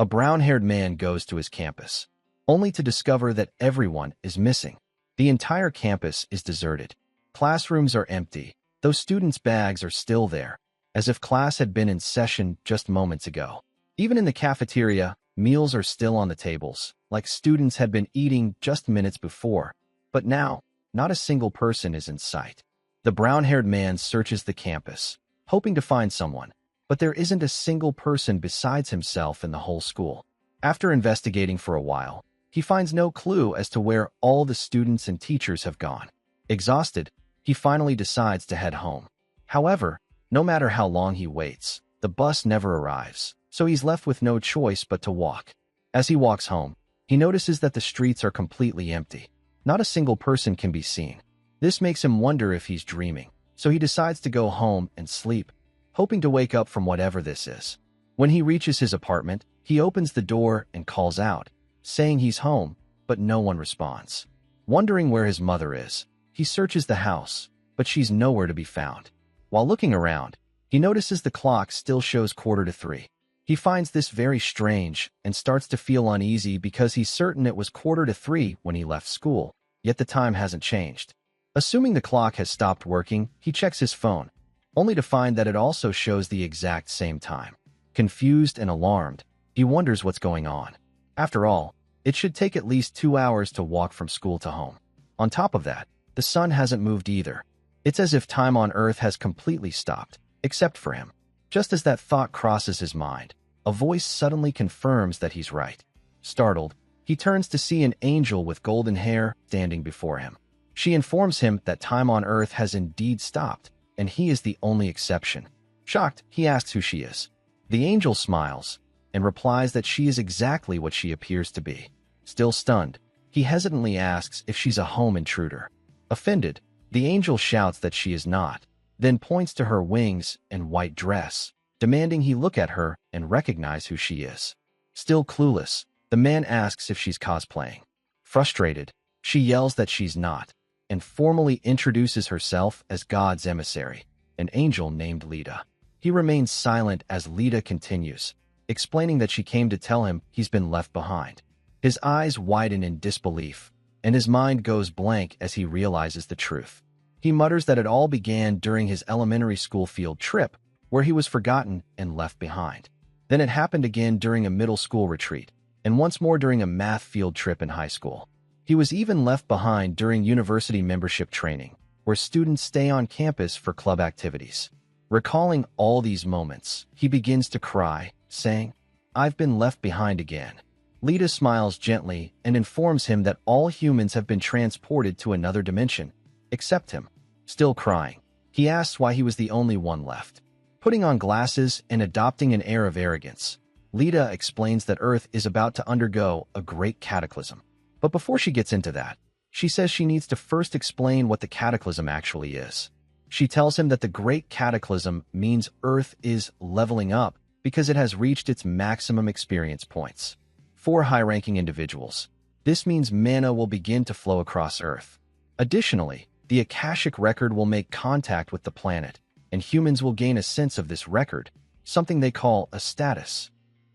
A brown-haired man goes to his campus, only to discover that everyone is missing. The entire campus is deserted. Classrooms are empty, though students' bags are still there, as if class had been in session just moments ago. Even in the cafeteria, meals are still on the tables, like students had been eating just minutes before. But now, not a single person is in sight. The brown-haired man searches the campus, hoping to find someone, but there isn't a single person besides himself in the whole school. After investigating for a while, he finds no clue as to where all the students and teachers have gone. Exhausted, he finally decides to head home. However, no matter how long he waits, the bus never arrives, so he's left with no choice but to walk. As he walks home, he notices that the streets are completely empty. Not a single person can be seen. This makes him wonder if he's dreaming, so he decides to go home and sleep, hoping to wake up from whatever this is. When he reaches his apartment, he opens the door and calls out, saying he's home, but no one responds. Wondering where his mother is, he searches the house, but she's nowhere to be found. While looking around, he notices the clock still shows 2:45. He finds this very strange and starts to feel uneasy because he's certain it was 2:45 when he left school, yet the time hasn't changed. Assuming the clock has stopped working, he checks his phone, only to find that it also shows the exact same time. Confused and alarmed, he wonders what's going on. After all, it should take at least 2 hours to walk from school to home. On top of that, the sun hasn't moved either. It's as if time on Earth has completely stopped, except for him. Just as that thought crosses his mind, a voice suddenly confirms that he's right. Startled, he turns to see an angel with golden hair standing before him. She informs him that time on Earth has indeed stopped, and he is the only exception. Shocked, he asks who she is. The angel smiles and replies that she is exactly what she appears to be. Still stunned, he hesitantly asks if she's a home intruder. Offended, the angel shouts that she is not, then points to her wings and white dress, demanding he look at her and recognize who she is. Still clueless, the man asks if she's cosplaying. Frustrated, she yells that she's not, and formally introduces herself as God's emissary, an angel named Lita. He remains silent as Lita continues, explaining that she came to tell him he's been left behind. His eyes widen in disbelief, and his mind goes blank as he realizes the truth. He mutters that it all began during his elementary school field trip, where he was forgotten and left behind. Then it happened again during a middle school retreat, and once more during a math field trip in high school. He was even left behind during university membership training, where students stay on campus for club activities. Recalling all these moments, he begins to cry, saying, "I've been left behind again." Lita smiles gently and informs him that all humans have been transported to another dimension, except him. Still crying, he asks why he was the only one left. Putting on glasses and adopting an air of arrogance, Lita explains that Earth is about to undergo a great cataclysm. But before she gets into that, she says she needs to first explain what the cataclysm actually is. She tells him that the Great Cataclysm means Earth is leveling up because it has reached its maximum experience points. For high-ranking individuals, this means mana will begin to flow across Earth. Additionally, the Akashic record will make contact with the planet, and humans will gain a sense of this record, something they call a status.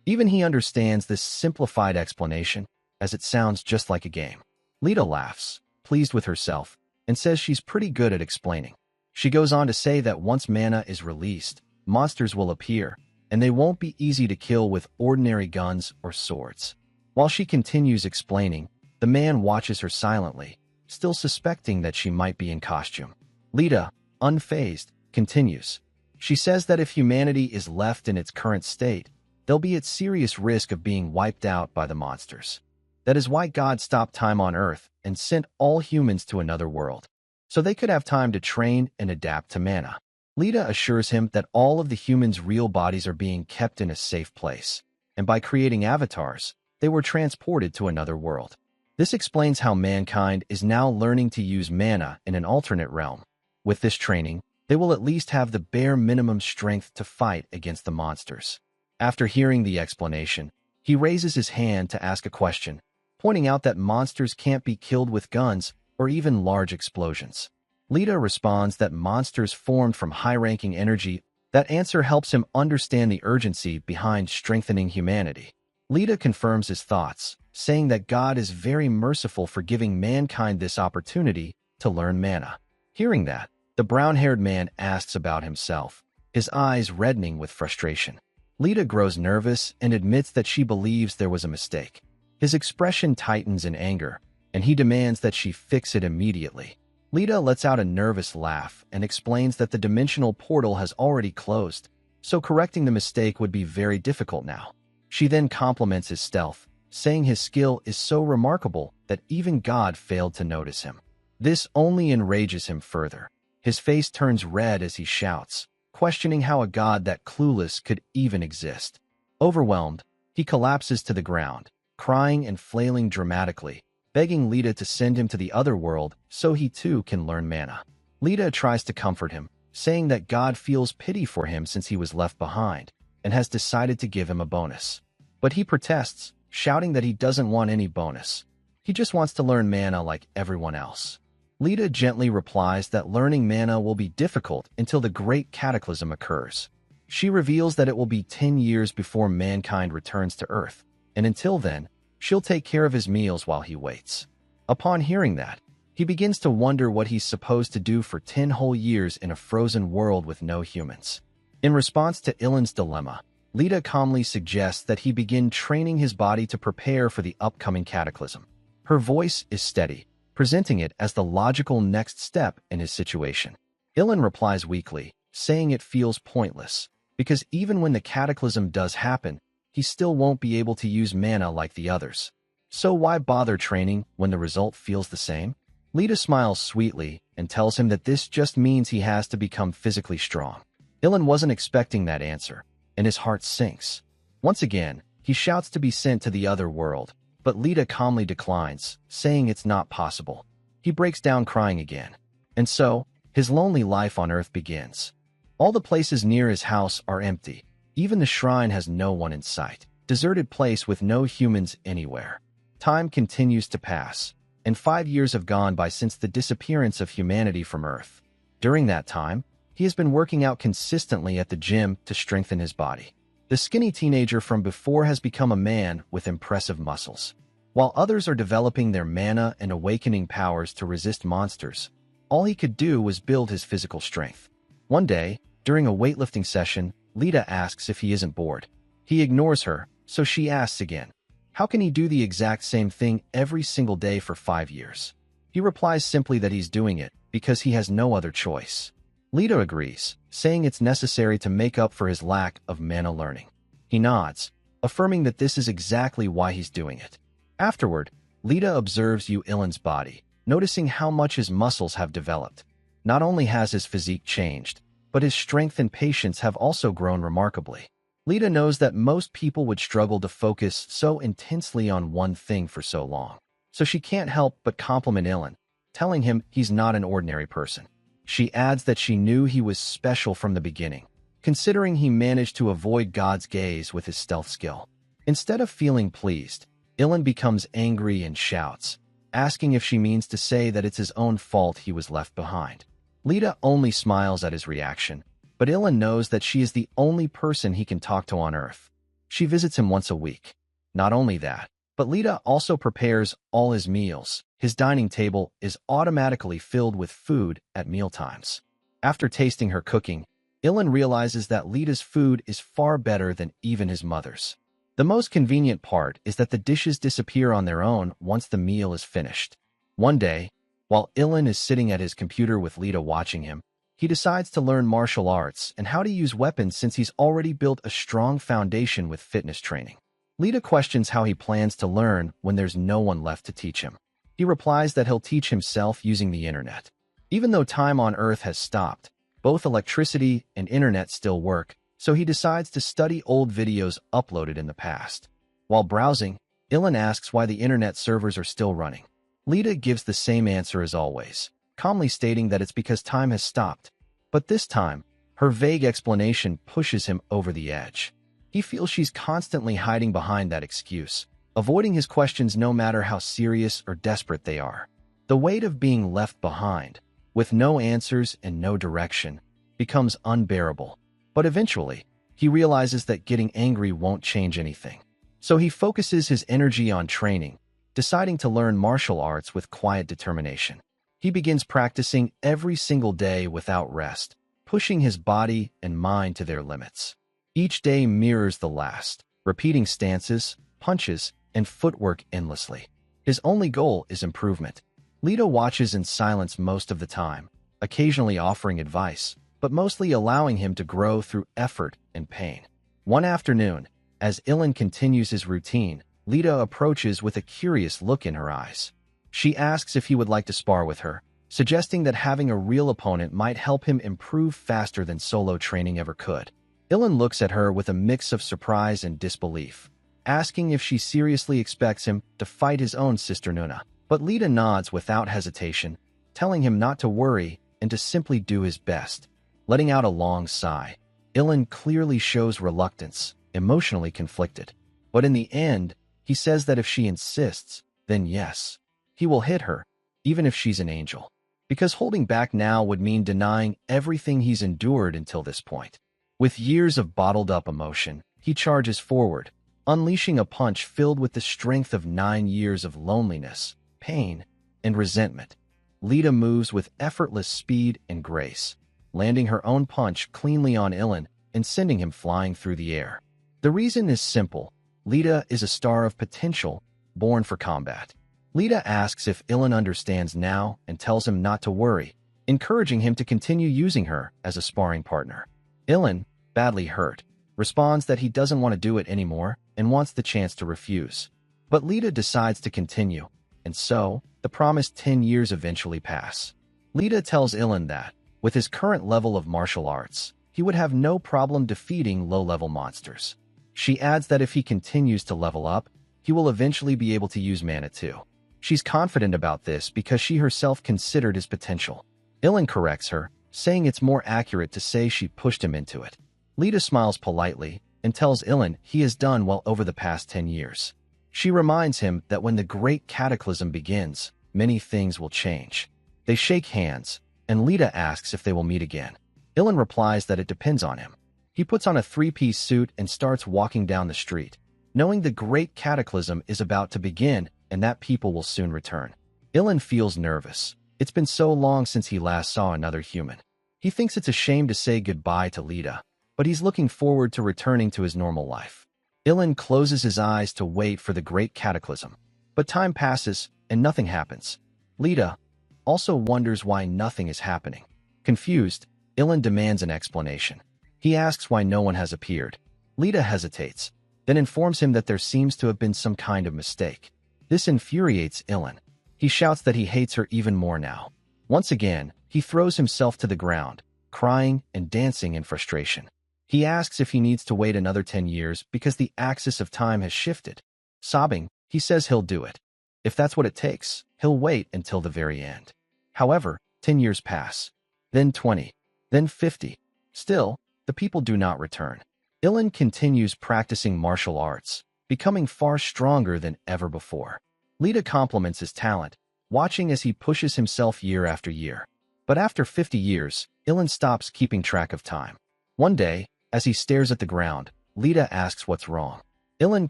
Even he understands this simplified explanation, as it sounds just like a game. Lita laughs, pleased with herself, and says she's pretty good at explaining. She goes on to say that once mana is released, monsters will appear, and they won't be easy to kill with ordinary guns or swords. While she continues explaining, the man watches her silently, still suspecting that she might be in costume. Lita, unfazed, continues. She says that if humanity is left in its current state, they'll be at serious risk of being wiped out by the monsters. That is why God stopped time on Earth and sent all humans to another world, so they could have time to train and adapt to mana. Lita assures him that all of the humans' real bodies are being kept in a safe place, and by creating avatars, they were transported to another world. This explains how mankind is now learning to use mana in an alternate realm. With this training, they will at least have the bare minimum strength to fight against the monsters. After hearing the explanation, he raises his hand to ask a question, pointing out that monsters can't be killed with guns or even large explosions. Lita responds that monsters formed from high-ranking energy. That answer helps him understand the urgency behind strengthening humanity. Lita confirms his thoughts, saying that God is very merciful for giving mankind this opportunity to learn mana. Hearing that, the brown-haired man asks about himself, his eyes reddening with frustration. Lita grows nervous and admits that she believes there was a mistake. His expression tightens in anger, and he demands that she fix it immediately. Lita lets out a nervous laugh and explains that the dimensional portal has already closed, so correcting the mistake would be very difficult now. She then compliments his stealth, saying his skill is so remarkable that even God failed to notice him. This only enrages him further. His face turns red as he shouts, questioning how a god that clueless could even exist. Overwhelmed, he collapses to the ground, crying and flailing dramatically, begging Lita to send him to the other world so he too can learn mana. Lita tries to comfort him, saying that God feels pity for him since he was left behind, and has decided to give him a bonus. But he protests, shouting that he doesn't want any bonus. He just wants to learn mana like everyone else. Lita gently replies that learning mana will be difficult until the Great Cataclysm occurs. She reveals that it will be 10 years before mankind returns to Earth, and until then, she'll take care of his meals while he waits. Upon hearing that, he begins to wonder what he's supposed to do for 10 whole years in a frozen world with no humans. In response to Ilan's dilemma, Lita calmly suggests that he begin training his body to prepare for the upcoming cataclysm. Her voice is steady, presenting it as the logical next step in his situation. Ilan replies weakly, saying it feels pointless, because even when the cataclysm does happen, he still won't be able to use mana like the others. So why bother training when the result feels the same? Lita smiles sweetly and tells him that this just means he has to become physically strong. Ilan wasn't expecting that answer, and his heart sinks. Once again, he shouts to be sent to the other world, but Lita calmly declines, saying it's not possible. He breaks down crying again. And so, his lonely life on Earth begins. All the places near his house are empty. Even the shrine has no one in sight. Deserted place with no humans anywhere. Time continues to pass, and 5 years have gone by since the disappearance of humanity from Earth. During that time, he has been working out consistently at the gym to strengthen his body. The skinny teenager from before has become a man with impressive muscles. While others are developing their mana and awakening powers to resist monsters, all he could do was build his physical strength. One day, during a weightlifting session, Lita asks if he isn't bored. He ignores her, so she asks again. How can he do the exact same thing every single day for 5 years? He replies simply that he's doing it because he has no other choice. Lita agrees, saying it's necessary to make up for his lack of mana learning. He nods, affirming that this is exactly why he's doing it. Afterward, Lita observes Ilan's body, noticing how much his muscles have developed. Not only has his physique changed, but his strength and patience have also grown remarkably. Lita knows that most people would struggle to focus so intensely on one thing for so long, so she can't help but compliment Ilan, telling him he's not an ordinary person. She adds that she knew he was special from the beginning, considering he managed to avoid God's gaze with his stealth skill. Instead of feeling pleased, Ilan becomes angry and shouts, asking if she means to say that it's his own fault he was left behind. Lita only smiles at his reaction, but Ilan knows that she is the only person he can talk to on Earth. She visits him once a week. Not only that, but Lita also prepares all his meals. His dining table is automatically filled with food at mealtimes. After tasting her cooking, Ilan realizes that Lita's food is far better than even his mother's. The most convenient part is that the dishes disappear on their own once the meal is finished. One day, while Ilan is sitting at his computer with Lita watching him, he decides to learn martial arts and how to use weapons since he's already built a strong foundation with fitness training. Lita questions how he plans to learn when there's no one left to teach him. He replies that he'll teach himself using the internet. Even though time on Earth has stopped, both electricity and internet still work, so he decides to study old videos uploaded in the past. While browsing, Ilan asks why the internet servers are still running. Lita gives the same answer as always, calmly stating that it's because time has stopped. But this time, her vague explanation pushes him over the edge. He feels she's constantly hiding behind that excuse, avoiding his questions no matter how serious or desperate they are. The weight of being left behind, with no answers and no direction, becomes unbearable. But eventually, he realizes that getting angry won't change anything. So he focuses his energy on training, deciding to learn martial arts with quiet determination. He begins practicing every single day without rest, pushing his body and mind to their limits. Each day mirrors the last, repeating stances, punches, and footwork endlessly. His only goal is improvement. Lita watches in silence most of the time, occasionally offering advice, but mostly allowing him to grow through effort and pain. One afternoon, as Ilan continues his routine, Lita approaches with a curious look in her eyes. She asks if he would like to spar with her, suggesting that having a real opponent might help him improve faster than solo training ever could. Ilan looks at her with a mix of surprise and disbelief, asking if she seriously expects him to fight his own sister Nuna. But Lita nods without hesitation, telling him not to worry and to simply do his best. Letting out a long sigh, Ilan clearly shows reluctance, emotionally conflicted. But in the end, he says that if she insists, then yes, he will hit her, even if she's an angel. Because holding back now would mean denying everything he's endured until this point. With years of bottled-up emotion, he charges forward, unleashing a punch filled with the strength of 9 years of loneliness, pain, and resentment. Lita moves with effortless speed and grace, landing her own punch cleanly on Ilan and sending him flying through the air. The reason is simple. Lita is a star of potential, born for combat. Lita asks if Ilan understands now and tells him not to worry, encouraging him to continue using her as a sparring partner. Ilan, badly hurt, responds that he doesn't want to do it anymore and wants the chance to refuse. But Lita decides to continue, and so, the promised 10 years eventually pass. Lita tells Ilan that, with his current level of martial arts, he would have no problem defeating low-level monsters. She adds that if he continues to level up, he will eventually be able to use mana too. She's confident about this because she herself considered his potential. Ilan corrects her, saying it's more accurate to say she pushed him into it. Lita smiles politely and tells Ilan he has done well over the past 10 years. She reminds him that when the Great Cataclysm begins, many things will change. They shake hands, and Lita asks if they will meet again. Ilan replies that it depends on him. He puts on a 3-piece suit and starts walking down the street, knowing the Great Cataclysm is about to begin and that people will soon return. Ilan feels nervous. It's been so long since he last saw another human. He thinks it's a shame to say goodbye to Lita, but he's looking forward to returning to his normal life. Ilan closes his eyes to wait for the Great Cataclysm. But time passes, and nothing happens. Lita also wonders why nothing is happening. Confused, Ilan demands an explanation. He asks why no one has appeared. Lita hesitates, then informs him that there seems to have been some kind of mistake. This infuriates Ilan. He shouts that he hates her even more now. Once again, he throws himself to the ground, crying and dancing in frustration. He asks if he needs to wait another 10 years because the axis of time has shifted. Sobbing, he says he'll do it. If that's what it takes, he'll wait until the very end. However, 10 years pass, then 20, then 50. Still, the people do not return. Ilan continues practicing martial arts, becoming far stronger than ever before. Lita compliments his talent, watching as he pushes himself year after year. But after 50 years, Ilan stops keeping track of time. One day, as he stares at the ground, Lita asks what's wrong. Ilan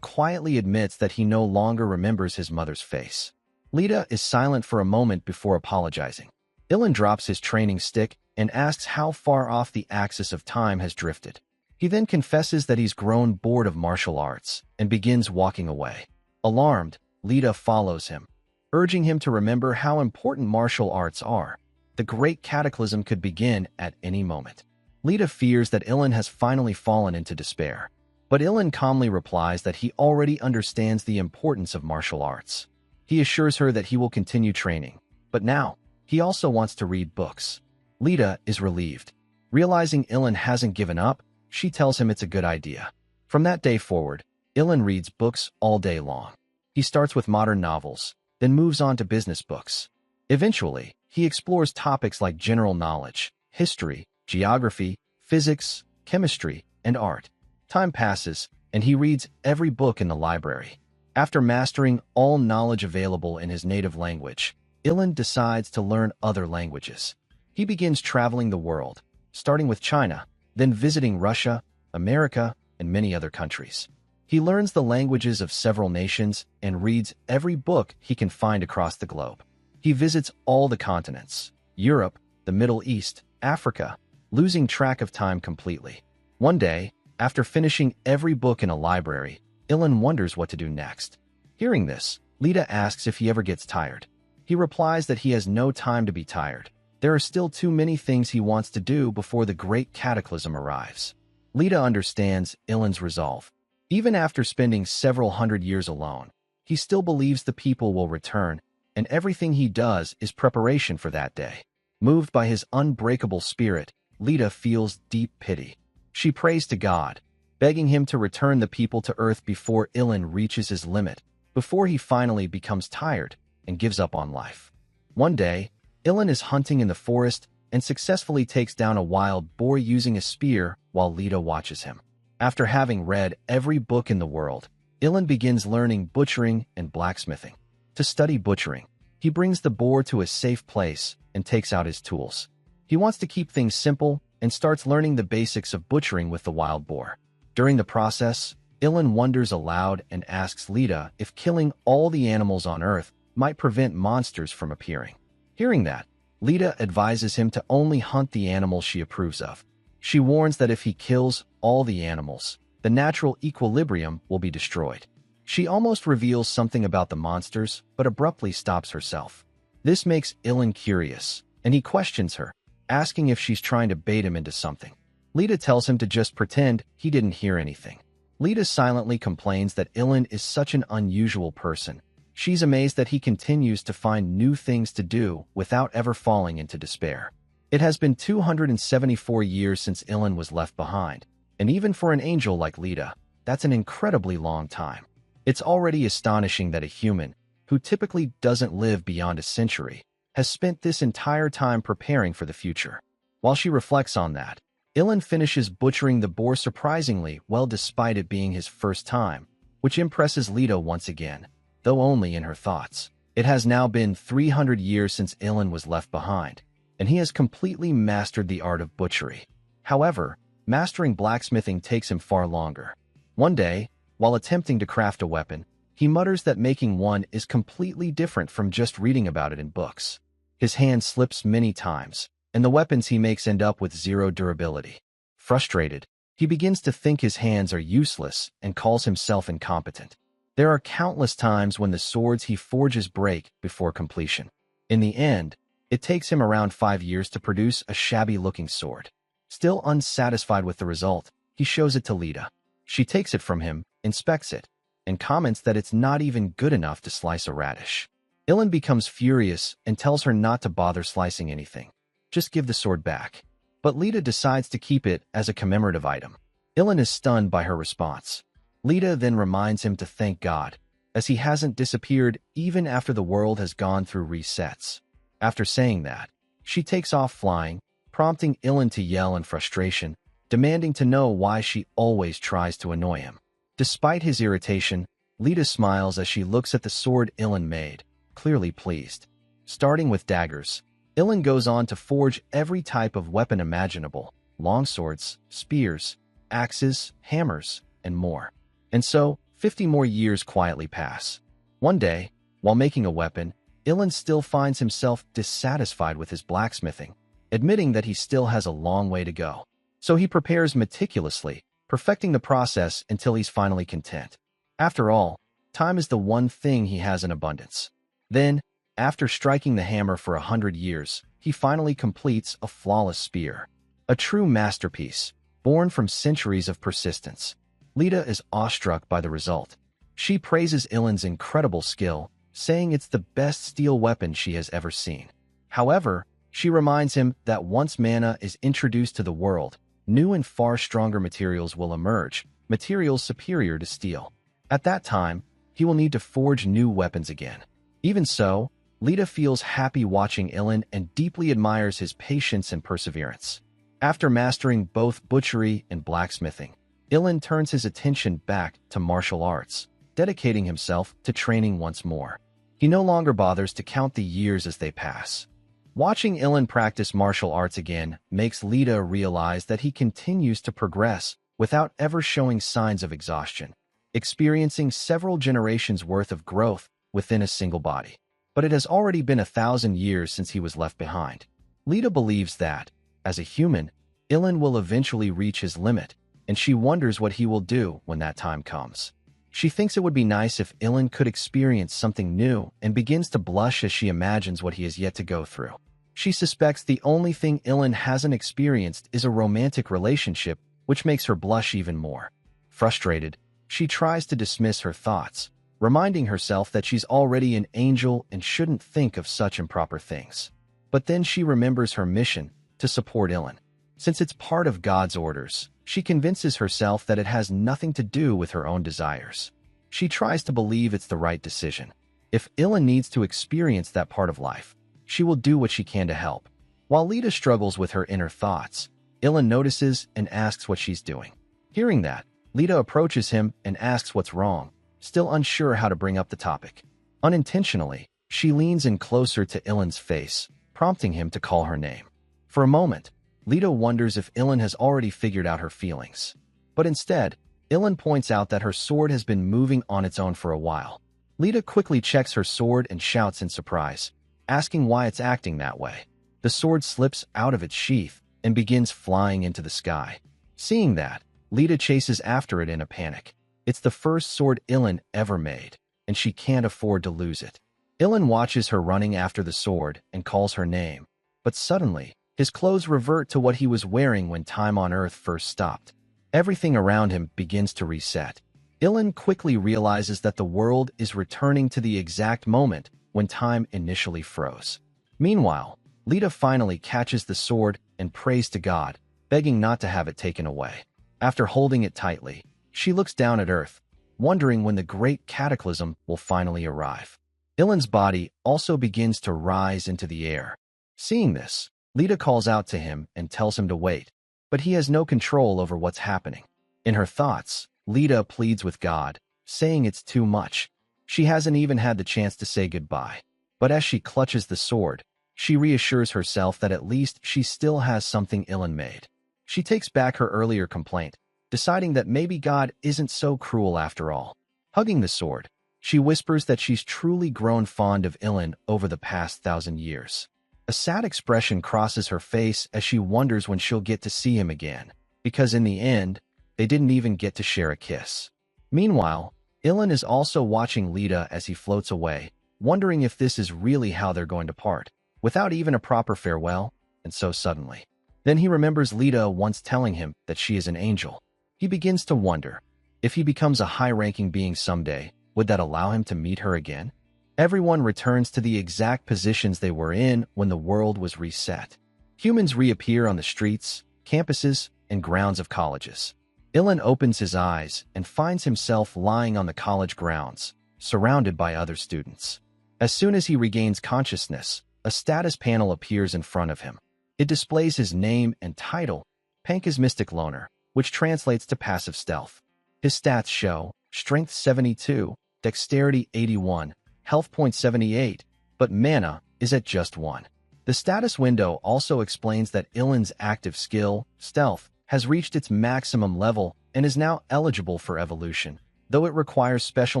quietly admits that he no longer remembers his mother's face. Lita is silent for a moment before apologizing. Ilan drops his training stick and asks how far off the axis of time has drifted. He then confesses that he's grown bored of martial arts and begins walking away. Alarmed, Lita follows him, urging him to remember how important martial arts are. The Great Cataclysm could begin at any moment. Lita fears that Ilan has finally fallen into despair. But Ilan calmly replies that he already understands the importance of martial arts. He assures her that he will continue training, but now, he also wants to read books. Lita is relieved. Realizing Ilan hasn't given up, she tells him it's a good idea. From that day forward, Ilan reads books all day long. He starts with modern novels, then moves on to business books. Eventually, he explores topics like general knowledge, history, geography, physics, chemistry, and art. Time passes, and he reads every book in the library. After mastering all knowledge available in his native language, Ilan decides to learn other languages. He begins traveling the world, starting with China, then visiting Russia, America, and many other countries. He learns the languages of several nations and reads every book he can find across the globe. He visits all the continents, Europe, the Middle East, Africa, losing track of time completely. One day, after finishing every book in a library, Ilan wonders what to do next. Hearing this, Lita asks if he ever gets tired. He replies that he has no time to be tired. There are still too many things he wants to do before the great cataclysm arrives. Lita understands Ilan's resolve. Even after spending several hundred years alone, he still believes the people will return, and everything he does is preparation for that day. Moved by his unbreakable spirit, Lita feels deep pity. She prays to God, begging him to return the people to Earth before Ilan reaches his limit, before he finally becomes tired and gives up on life. One day, Ilan is hunting in the forest and successfully takes down a wild boar using a spear while Lita watches him. After having read every book in the world, Ilan begins learning butchering and blacksmithing. To study butchering, he brings the boar to a safe place and takes out his tools. He wants to keep things simple and starts learning the basics of butchering with the wild boar. During the process, Ilan wonders aloud and asks Lita if killing all the animals on Earth might prevent monsters from appearing. Hearing that, Lita advises him to only hunt the animals she approves of. She warns that if he kills all the animals, the natural equilibrium will be destroyed. She almost reveals something about the monsters, but abruptly stops herself. This makes Ilan curious, and he questions her, asking if she's trying to bait him into something. Lita tells him to just pretend he didn't hear anything. Lita silently complains that Ilan is such an unusual person. She's amazed that he continues to find new things to do without ever falling into despair. It has been 274 years since Ilan was left behind, and even for an angel like Lita, that's an incredibly long time. It's already astonishing that a human, who typically doesn't live beyond a century, has spent this entire time preparing for the future. While she reflects on that, Ilan finishes butchering the boar surprisingly well despite it being his first time, which impresses Lita once again, though only in her thoughts. It has now been 300 years since Ilan was left behind, and he has completely mastered the art of butchery. However, mastering blacksmithing takes him far longer. One day, while attempting to craft a weapon, he mutters that making one is completely different from just reading about it in books. His hand slips many times, and the weapons he makes end up with zero durability. Frustrated, he begins to think his hands are useless and calls himself incompetent. There are countless times when the swords he forges break before completion. In the end, it takes him around 5 years to produce a shabby-looking sword. Still unsatisfied with the result, he shows it to Lita. She takes it from him, inspects it, and comments that it's not even good enough to slice a radish. Ilan becomes furious and tells her not to bother slicing anything. Just give the sword back. But Lita decides to keep it as a commemorative item. Ilan is stunned by her response. Lita then reminds him to thank God, as he hasn't disappeared even after the world has gone through resets. After saying that, she takes off flying, prompting Ilan to yell in frustration, demanding to know why she always tries to annoy him. Despite his irritation, Lita smiles as she looks at the sword Ilan made, clearly pleased. Starting with daggers, Ilan goes on to forge every type of weapon imaginable: longswords, spears, axes, hammers, and more. And so, 50 more years quietly pass. One day, while making a weapon, Ilan still finds himself dissatisfied with his blacksmithing, admitting that he still has a long way to go. So he prepares meticulously, perfecting the process until he's finally content. After all, time is the one thing he has in abundance. Then, after striking the hammer for 100 years, he finally completes a flawless spear. A true masterpiece, born from centuries of persistence. Lita is awestruck by the result. She praises Ilan's incredible skill, saying it's the best steel weapon she has ever seen. However, she reminds him that once mana is introduced to the world, new and far stronger materials will emerge, materials superior to steel. At that time, he will need to forge new weapons again. Even so, Lita feels happy watching Ilan and deeply admires his patience and perseverance. After mastering both butchery and blacksmithing, Ilan turns his attention back to martial arts, dedicating himself to training once more. He no longer bothers to count the years as they pass. Watching Ilan practice martial arts again makes Lita realize that he continues to progress without ever showing signs of exhaustion. experiencing several generations' worth of growth within a single body. But it has already been 1,000 years since he was left behind. Lita believes that, as a human, Ilan will eventually reach his limit, and she wonders what he will do when that time comes. She thinks it would be nice if Ilan could experience something new and begins to blush as she imagines what he has yet to go through. She suspects the only thing Ilan hasn't experienced is a romantic relationship, which makes her blush even more. Frustrated, she tries to dismiss her thoughts, reminding herself that she's already an angel and shouldn't think of such improper things. But then she remembers her mission to support Ilan. Since it's part of God's orders, she convinces herself that it has nothing to do with her own desires. She tries to believe it's the right decision. If Ilan needs to experience that part of life, she will do what she can to help. While Lita struggles with her inner thoughts, Ilan notices and asks what she's doing. Hearing that, Lita approaches him and asks what's wrong, still unsure how to bring up the topic. Unintentionally, she leans in closer to Ilan's face, prompting him to call her name. For a moment, Lita wonders if Ilan has already figured out her feelings. But instead, Ilan points out that her sword has been moving on its own for a while. Lita quickly checks her sword and shouts in surprise, asking why it's acting that way. The sword slips out of its sheath and begins flying into the sky. Seeing that, Lita chases after it in a panic. It's the first sword Ilan ever made, and she can't afford to lose it. Ilan watches her running after the sword and calls her name, but suddenly, his clothes revert to what he was wearing when time on Earth first stopped. Everything around him begins to reset. Ilan quickly realizes that the world is returning to the exact moment when time initially froze. Meanwhile, Lita finally catches the sword and prays to God, begging not to have it taken away. After holding it tightly, she looks down at Earth, wondering when the great cataclysm will finally arrive. Ilan's body also begins to rise into the air. Seeing this, Lita calls out to him and tells him to wait, but he has no control over what's happening. In her thoughts, Lita pleads with God, saying it's too much. She hasn't even had the chance to say goodbye. But as she clutches the sword, she reassures herself that at least she still has something Ilan made. She takes back her earlier complaint, deciding that maybe God isn't so cruel after all. Hugging the sword, she whispers that she's truly grown fond of Ilan over the past 1,000 years. A sad expression crosses her face as she wonders when she'll get to see him again, because in the end, they didn't even get to share a kiss. Meanwhile, Ilan is also watching Lita as he floats away, wondering if this is really how they're going to part, without even a proper farewell, and so suddenly. Then he remembers Lita once telling him that she is an angel. He begins to wonder, if he becomes a high-ranking being someday, would that allow him to meet her again? Everyone returns to the exact positions they were in when the world was reset. Humans reappear on the streets, campuses, and grounds of colleges. Ilan opens his eyes and finds himself lying on the college grounds, surrounded by other students. As soon as he regains consciousness, a status panel appears in front of him. It displays his name and title, Panka's Mystic Loner, which translates to passive stealth. His stats show Strength 72, Dexterity 81, Health point 78, but mana is at just 1. The status window also explains that Ilan's active skill, Stealth, has reached its maximum level and is now eligible for evolution, though it requires special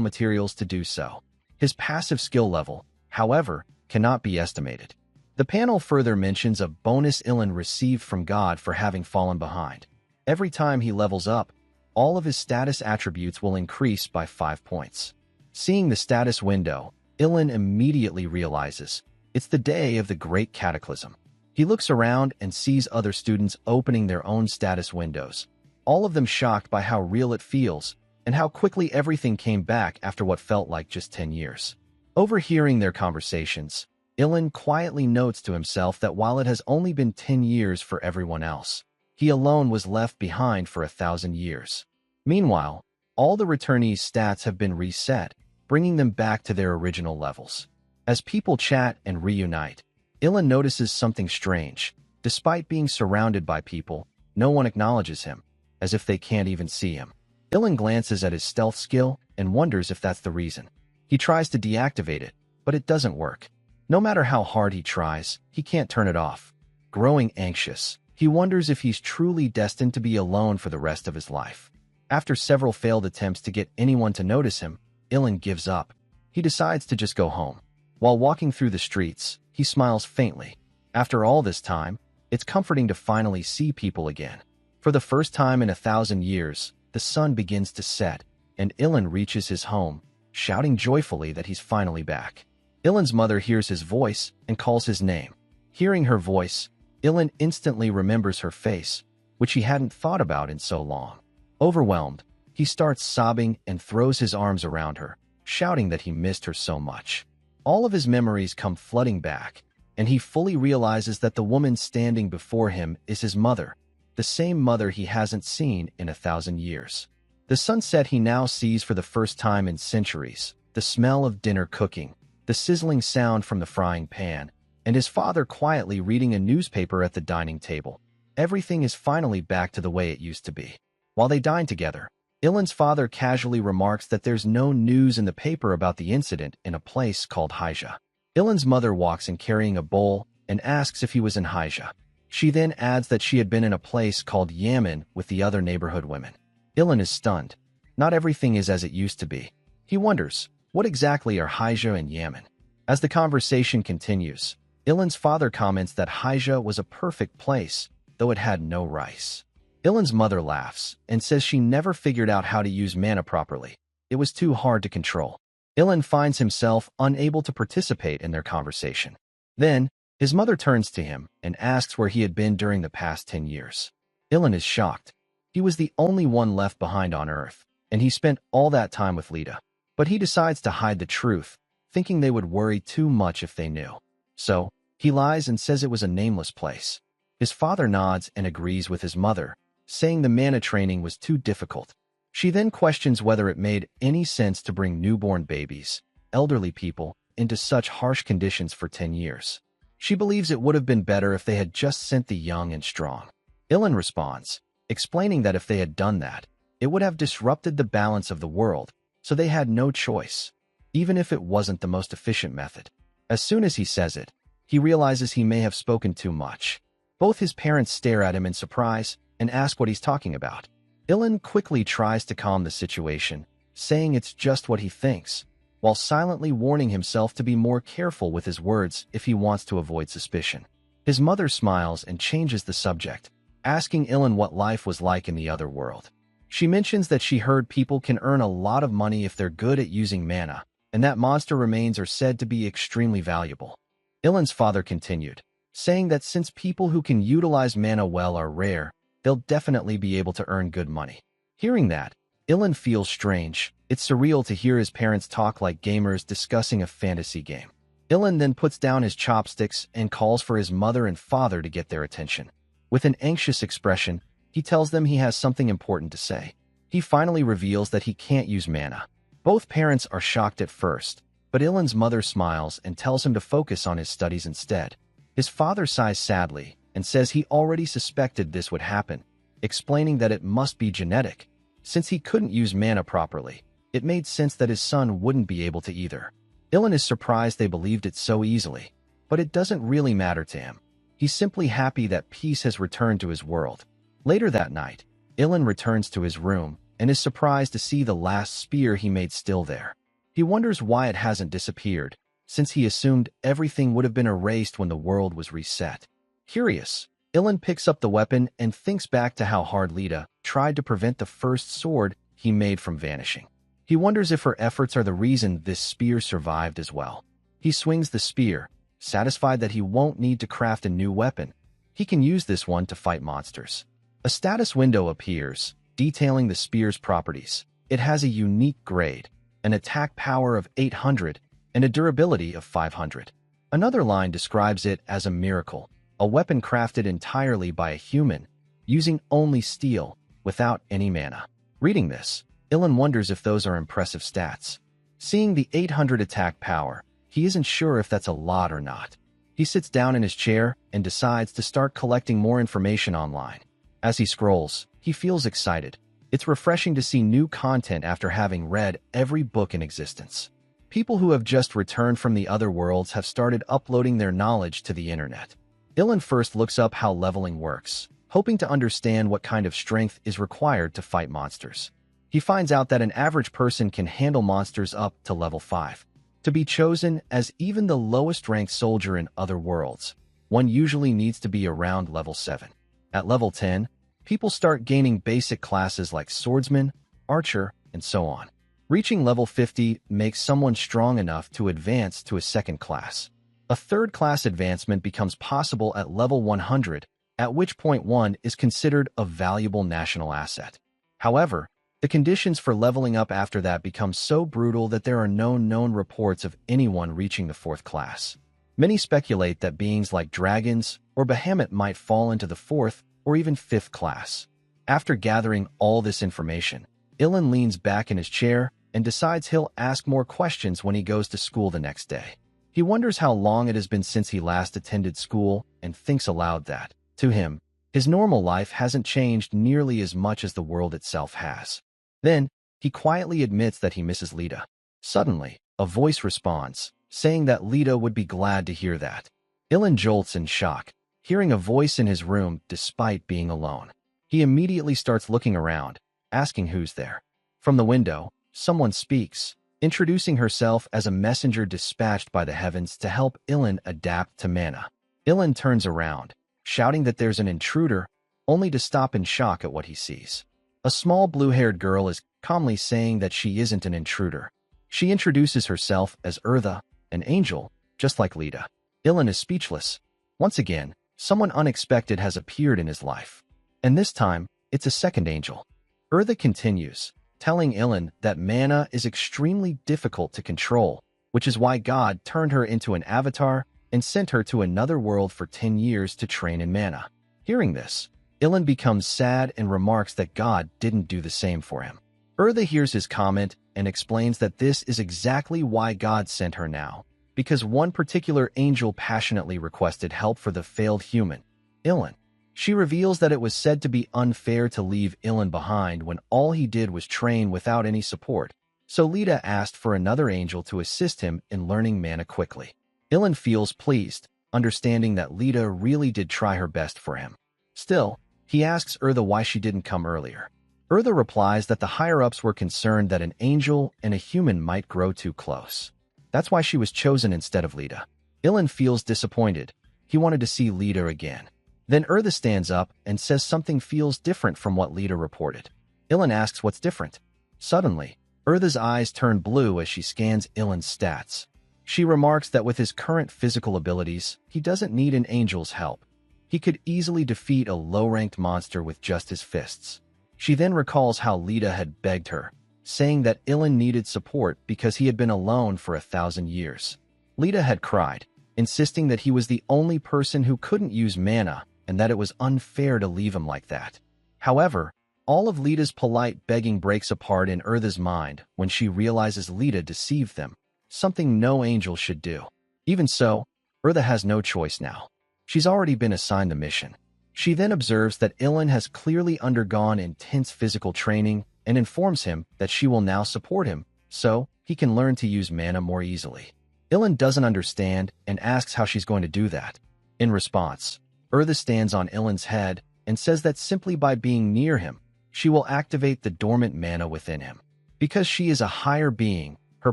materials to do so. His passive skill level, however, cannot be estimated. The panel further mentions a bonus Ilan received from God for having fallen behind. Every time he levels up, all of his status attributes will increase by 5 points. Seeing the status window, Ilan immediately realizes it's the day of the Great Cataclysm. He looks around and sees other students opening their own status windows, all of them shocked by how real it feels and how quickly everything came back after what felt like just 10 years. Overhearing their conversations, Ilan quietly notes to himself that while it has only been 10 years for everyone else, he alone was left behind for 1,000 years. Meanwhile, all the returnees' stats have been reset, bringing them back to their original levels. As people chat and reunite, Ilan notices something strange. Despite being surrounded by people, no one acknowledges him, as if they can't even see him. Ilan glances at his stealth skill and wonders if that's the reason. He tries to deactivate it, but it doesn't work. No matter how hard he tries, he can't turn it off. Growing anxious, he wonders if he's truly destined to be alone for the rest of his life. After several failed attempts to get anyone to notice him, Ilan gives up. He decides to just go home. While walking through the streets, he smiles faintly. After all this time, it's comforting to finally see people again. For the first time in 1,000 years, the sun begins to set, and Ilan reaches his home, shouting joyfully that he's finally back. Ilan's mother hears his voice and calls his name. Hearing her voice, Ilan instantly remembers her face, which he hadn't thought about in so long. Overwhelmed, he starts sobbing and throws his arms around her, shouting that he missed her so much. All of his memories come flooding back, and he fully realizes that the woman standing before him is his mother, the same mother he hasn't seen in 1,000 years. The sunset he now sees for the first time in centuries, the smell of dinner cooking, the sizzling sound from the frying pan, and his father quietly reading a newspaper at the dining table. Everything is finally back to the way it used to be. While they dine together, Ilan's father casually remarks that there's no news in the paper about the incident in a place called Haija. Ilan's mother walks in carrying a bowl and asks if he was in Haija. She then adds that she had been in a place called Yaman with the other neighborhood women. Ilan is stunned. Not everything is as it used to be. He wonders, what exactly are Haija and Yaman? As the conversation continues, Ilan's father comments that Haija was a perfect place, though it had no rice. Ilan's mother laughs and says she never figured out how to use mana properly. It was too hard to control. Ilan finds himself unable to participate in their conversation. Then, his mother turns to him and asks where he had been during the past 10 years. Ilan is shocked. He was the only one left behind on Earth, and he spent all that time with Lita. But he decides to hide the truth, thinking they would worry too much if they knew. So, he lies and says it was a nameless place. His father nods and agrees with his mother, saying the mana training was too difficult. She then questions whether it made any sense to bring newborn babies, elderly people, into such harsh conditions for 10 years. She believes it would have been better if they had just sent the young and strong. Ilan responds, explaining that if they had done that, it would have disrupted the balance of the world, so they had no choice, even if it wasn't the most efficient method. As soon as he says it, he realizes he may have spoken too much. Both his parents stare at him in surprise and ask what he's talking about. Ilan quickly tries to calm the situation, saying it's just what he thinks, while silently warning himself to be more careful with his words if he wants to avoid suspicion. His mother smiles and changes the subject, asking Ilan what life was like in the other world. She mentions that she heard people can earn a lot of money if they're good at using mana, and that monster remains are said to be extremely valuable. Ilan's father continued, saying that since people who can utilize mana well are rare, they'll definitely be able to earn good money. Hearing that, Ilan feels strange. It's surreal to hear his parents talk like gamers discussing a fantasy game. Ilan then puts down his chopsticks and calls for his mother and father to get their attention. With an anxious expression, he tells them he has something important to say. He finally reveals that he can't use mana. Both parents are shocked at first, but Ilan's mother smiles and tells him to focus on his studies instead. His father sighs sadly and says he already suspected this would happen, explaining that it must be genetic. Since he couldn't use mana properly, it made sense that his son wouldn't be able to either. Ilan is surprised they believed it so easily, but it doesn't really matter to him. He's simply happy that peace has returned to his world. Later that night, Ilan returns to his room and is surprised to see the last spear he made still there. He wonders why it hasn't disappeared, since he assumed everything would have been erased when the world was reset. Curious, Ilan picks up the weapon and thinks back to how hard Lita tried to prevent the first sword he made from vanishing. He wonders if her efforts are the reason this spear survived as well. He swings the spear, satisfied that he won't need to craft a new weapon. He can use this one to fight monsters. A status window appears, detailing the spear's properties. It has a unique grade, an attack power of 800, and a durability of 500. Another line describes it as a miracle, a weapon crafted entirely by a human, using only steel, without any mana. Reading this, Ilan wonders if those are impressive stats. Seeing the 800 attack power, he isn't sure if that's a lot or not. He sits down in his chair and decides to start collecting more information online. As he scrolls, he feels excited. It's refreshing to see new content after having read every book in existence. People who have just returned from the other worlds have started uploading their knowledge to the internet. Ilan first looks up how leveling works, hoping to understand what kind of strength is required to fight monsters. He finds out that an average person can handle monsters up to level 5. To be chosen as even the lowest-ranked soldier in other worlds, one usually needs to be around level 7. At level 10, people start gaining basic classes like swordsman, archer, and so on. Reaching level 50 makes someone strong enough to advance to a second class. A third-class advancement becomes possible at level 100, at which point one is considered a valuable national asset. However, the conditions for leveling up after that become so brutal that there are no known reports of anyone reaching the 4th class. Many speculate that beings like dragons or behemoth might fall into the 4th or even 5th class. After gathering all this information, Ilan leans back in his chair and decides he'll ask more questions when he goes to school the next day. He wonders how long it has been since he last attended school and thinks aloud that, to him, his normal life hasn't changed nearly as much as the world itself has. Then, he quietly admits that he misses Lita. Suddenly, a voice responds, saying that Lita would be glad to hear that. Ilan jolts in shock, hearing a voice in his room despite being alone. He immediately starts looking around, asking who's there. From the window, someone speaks, introducing herself as a messenger dispatched by the heavens to help Ilan adapt to mana. Ilan turns around, shouting that there's an intruder, only to stop in shock at what he sees. A small blue-haired girl is calmly saying that she isn't an intruder. She introduces herself as Eartha, an angel, just like Lita. Ilan is speechless. Once again, someone unexpected has appeared in his life. And this time, it's a second angel. Eartha continues, telling Ilan that mana is extremely difficult to control, which is why God turned her into an avatar and sent her to another world for 10 years to train in mana. Hearing this, Ilan becomes sad and remarks that God didn't do the same for him. Eartha hears his comment and explains that this is exactly why God sent her now, because one particular angel passionately requested help for the failed human, Ilan. She reveals that it was said to be unfair to leave Ilan behind when all he did was train without any support, so Lita asked for another angel to assist him in learning mana quickly. Ilan feels pleased, understanding that Lita really did try her best for him. Still, he asks Eartha why she didn't come earlier. Eartha replies that the higher-ups were concerned that an angel and a human might grow too close. That's why she was chosen instead of Lita. Ilan feels disappointed. He wanted to see Lita again. Then Eartha stands up and says something feels different from what Lita reported. Ilan asks what's different. Suddenly, Eartha's eyes turn blue as she scans Ilan's stats. She remarks that with his current physical abilities, he doesn't need an angel's help. He could easily defeat a low-ranked monster with just his fists. She then recalls how Lita had begged her, saying that Ilan needed support because he had been alone for 1,000 years. Lita had cried, insisting that he was the only person who couldn't use mana and that it was unfair to leave him like that. However, all of Lita's polite begging breaks apart in Eartha's mind when she realizes Lita deceived them, something no angel should do. Even so, Eartha has no choice now. She's already been assigned the mission. She then observes that Ilan has clearly undergone intense physical training and informs him that she will now support him, so he can learn to use mana more easily. Ilan doesn't understand and asks how she's going to do that. In response, Eartha stands on Ilan's head and says that simply by being near him, she will activate the dormant mana within him. Because she is a higher being, her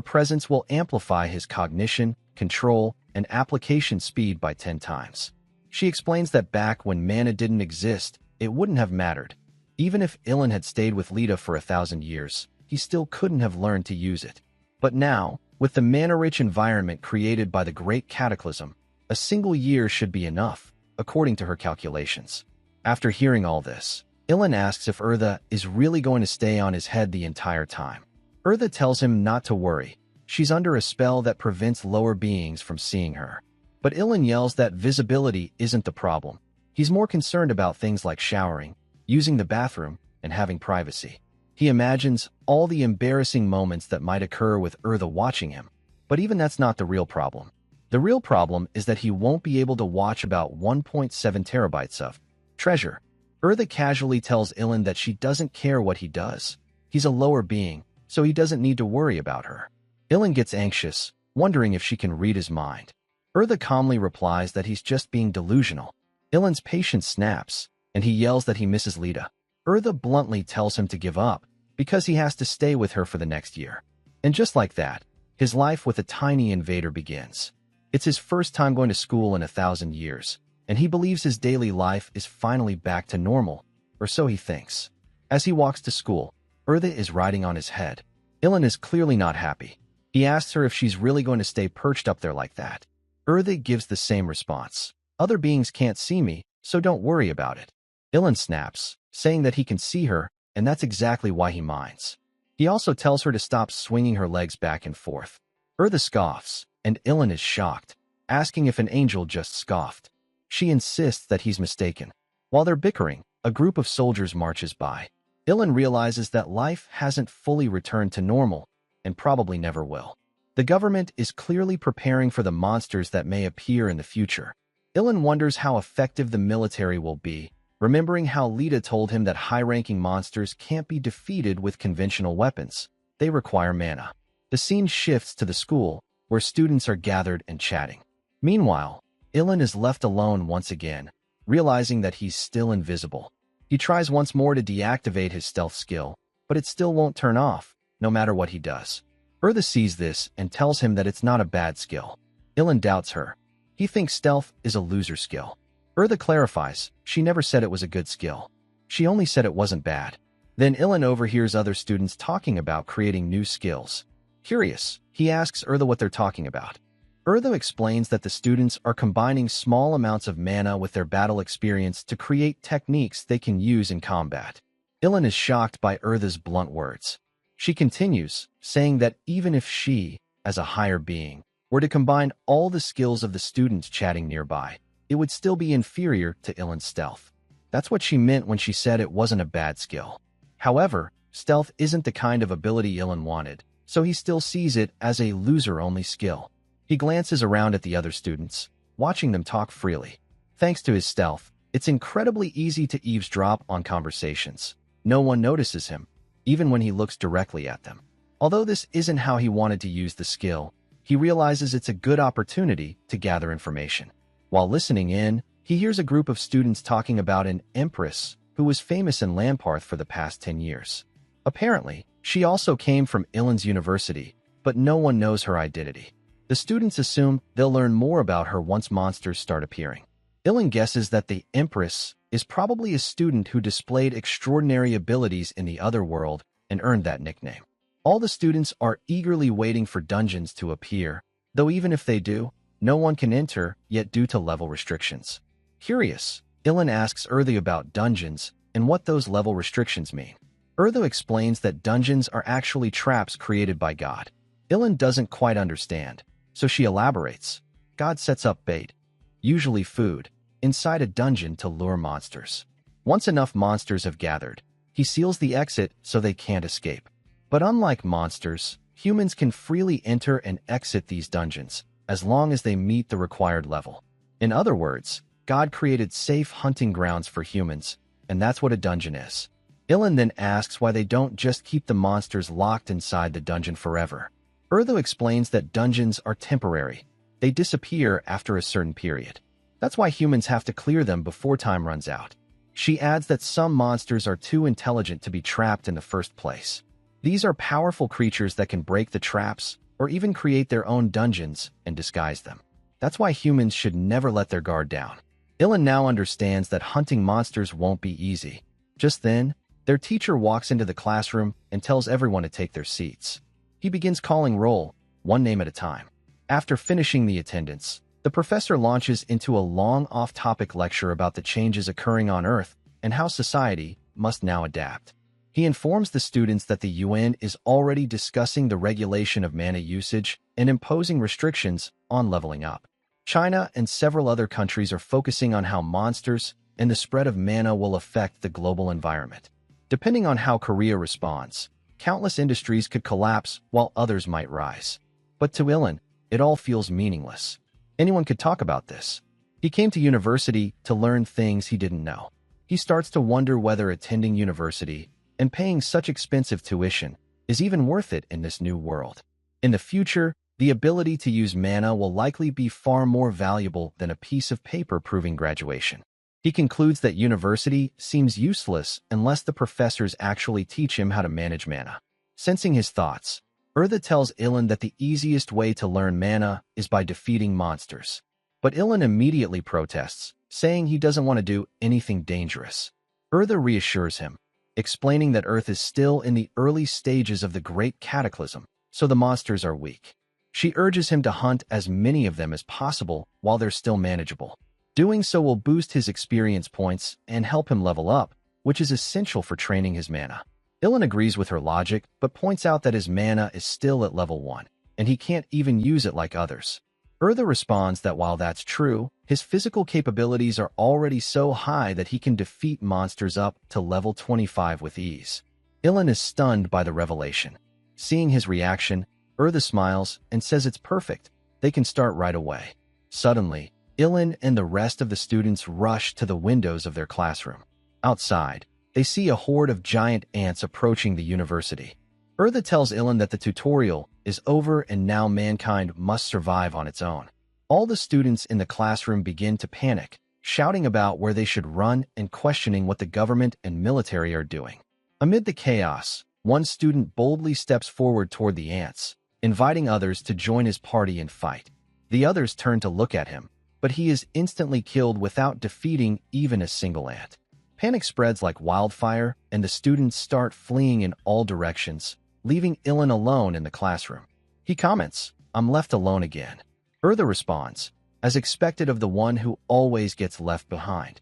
presence will amplify his cognition, control, and application speed by 10 times. She explains that back when mana didn't exist, it wouldn't have mattered. Even if Ilan had stayed with Lita for 1,000 years, he still couldn't have learned to use it. But now, with the mana-rich environment created by the Great Cataclysm, a single year should be enough, according to her calculations. After hearing all this, Ilan asks if Eartha is really going to stay on his head the entire time. Eartha tells him not to worry. She's under a spell that prevents lower beings from seeing her. But Ilan yells that visibility isn't the problem. He's more concerned about things like showering, using the bathroom, and having privacy. He imagines all the embarrassing moments that might occur with Eartha watching him. But even that's not the real problem. The real problem is that he won't be able to watch about 1.7 terabytes of treasure. Eartha casually tells Ilan that she doesn't care what he does. He's a lower being, so he doesn't need to worry about her. Ilan gets anxious, wondering if she can read his mind. Eartha calmly replies that he's just being delusional. Ilan's patience snaps, and he yells that he misses Lita. Eartha bluntly tells him to give up, because he has to stay with her for the next year. And just like that, his life with a tiny invader begins. It's his first time going to school in 1,000 years, and he believes his daily life is finally back to normal, or so he thinks. As he walks to school, Eartha is riding on his head. Ilan is clearly not happy. He asks her if she's really going to stay perched up there like that. Eartha gives the same response. Other beings can't see me, so don't worry about it. Ilan snaps, saying that he can see her, and that's exactly why he minds. He also tells her to stop swinging her legs back and forth. Eartha scoffs, and Ilan is shocked, asking if an angel just scoffed. She insists that he's mistaken. While they're bickering, a group of soldiers marches by. Ilan realizes that life hasn't fully returned to normal, and probably never will. The government is clearly preparing for the monsters that may appear in the future. Ilan wonders how effective the military will be, remembering how Lita told him that high-ranking monsters can't be defeated with conventional weapons. They require mana. The scene shifts to the school, where students are gathered and chatting. Meanwhile, Ilan is left alone once again, realizing that he's still invisible. He tries once more to deactivate his stealth skill, but it still won't turn off, no matter what he does. Eartha sees this and tells him that it's not a bad skill. Ilan doubts her. He thinks stealth is a loser skill. Eartha clarifies, she never said it was a good skill. She only said it wasn't bad. Then Ilan overhears other students talking about creating new skills. Curious, he asks Eartha what they're talking about. Eartha explains that the students are combining small amounts of mana with their battle experience to create techniques they can use in combat. Ilan is shocked by Eartha's blunt words. She continues, saying that even if she, as a higher being, were to combine all the skills of the students chatting nearby, it would still be inferior to Ilan's stealth. That's what she meant when she said it wasn't a bad skill. However, stealth isn't the kind of ability Ilan wanted, so he still sees it as a loser-only skill. He glances around at the other students, watching them talk freely. Thanks to his stealth, it's incredibly easy to eavesdrop on conversations. No one notices him, even when he looks directly at them. Although this isn't how he wanted to use the skill, he realizes it's a good opportunity to gather information. While listening in, he hears a group of students talking about an empress who was famous in Lamparth for the past 10 years. Apparently, she also came from Ilan's university, but no one knows her identity. The students assume they'll learn more about her once monsters start appearing. Ilan guesses that the Empress is probably a student who displayed extraordinary abilities in the other world and earned that nickname. All the students are eagerly waiting for dungeons to appear, though even if they do, no one can enter yet due to level restrictions. Curious, Ilan asks Eartha about dungeons and what those level restrictions mean. Eartha explains that dungeons are actually traps created by God. Ilan doesn't quite understand, so she elaborates. God sets up bait, usually food, inside a dungeon to lure monsters. Once enough monsters have gathered, he seals the exit so they can't escape. But unlike monsters, humans can freely enter and exit these dungeons, as long as they meet the required level. In other words, God created safe hunting grounds for humans, and that's what a dungeon is. Ilan then asks why they don't just keep the monsters locked inside the dungeon forever. Eartha explains that dungeons are temporary. They disappear after a certain period. That's why humans have to clear them before time runs out. She adds that some monsters are too intelligent to be trapped in the first place. These are powerful creatures that can break the traps or even create their own dungeons and disguise them. That's why humans should never let their guard down. Ilan now understands that hunting monsters won't be easy. Just then, their teacher walks into the classroom and tells everyone to take their seats. He begins calling roll, one name at a time. After finishing the attendance, the professor launches into a long off-topic lecture about the changes occurring on Earth and how society must now adapt. He informs the students that the UN is already discussing the regulation of mana usage and imposing restrictions on leveling up. China and several other countries are focusing on how monsters and the spread of mana will affect the global environment. Depending on how Korea responds, countless industries could collapse while others might rise. But to Ilan, it all feels meaningless. Anyone could talk about this. He came to university to learn things he didn't know. He starts to wonder whether attending university and paying such expensive tuition is even worth it in this new world. In the future, the ability to use mana will likely be far more valuable than a piece of paper proving graduation. He concludes that university seems useless unless the professors actually teach him how to manage mana. Sensing his thoughts, Urtha tells Ilan that the easiest way to learn mana is by defeating monsters. But Ilan immediately protests, saying he doesn't want to do anything dangerous. Urtha reassures him, explaining that Earth is still in the early stages of the Great Cataclysm, so the monsters are weak. She urges him to hunt as many of them as possible while they're still manageable. Doing so will boost his experience points and help him level up, which is essential for training his mana. Ilan agrees with her logic, but points out that his mana is still at level 1, and he can't even use it like others. Urtha responds that while that's true, his physical capabilities are already so high that he can defeat monsters up to level 25 with ease. Ilan is stunned by the revelation. Seeing his reaction, Urtha smiles and says it's perfect, they can start right away. Suddenly, Ilan and the rest of the students rush to the windows of their classroom. Outside, they see a horde of giant ants approaching the university. Urtha tells Ilan that the tutorial is over and now mankind must survive on its own. All the students in the classroom begin to panic, shouting about where they should run and questioning what the government and military are doing. Amid the chaos, one student boldly steps forward toward the ants, inviting others to join his party and fight. The others turn to look at him, but he is instantly killed without defeating even a single ant. Panic spreads like wildfire, and the students start fleeing in all directions, leaving Ilan alone in the classroom. He comments, "I'm left alone again." Urtha responds, as expected of the one who always gets left behind.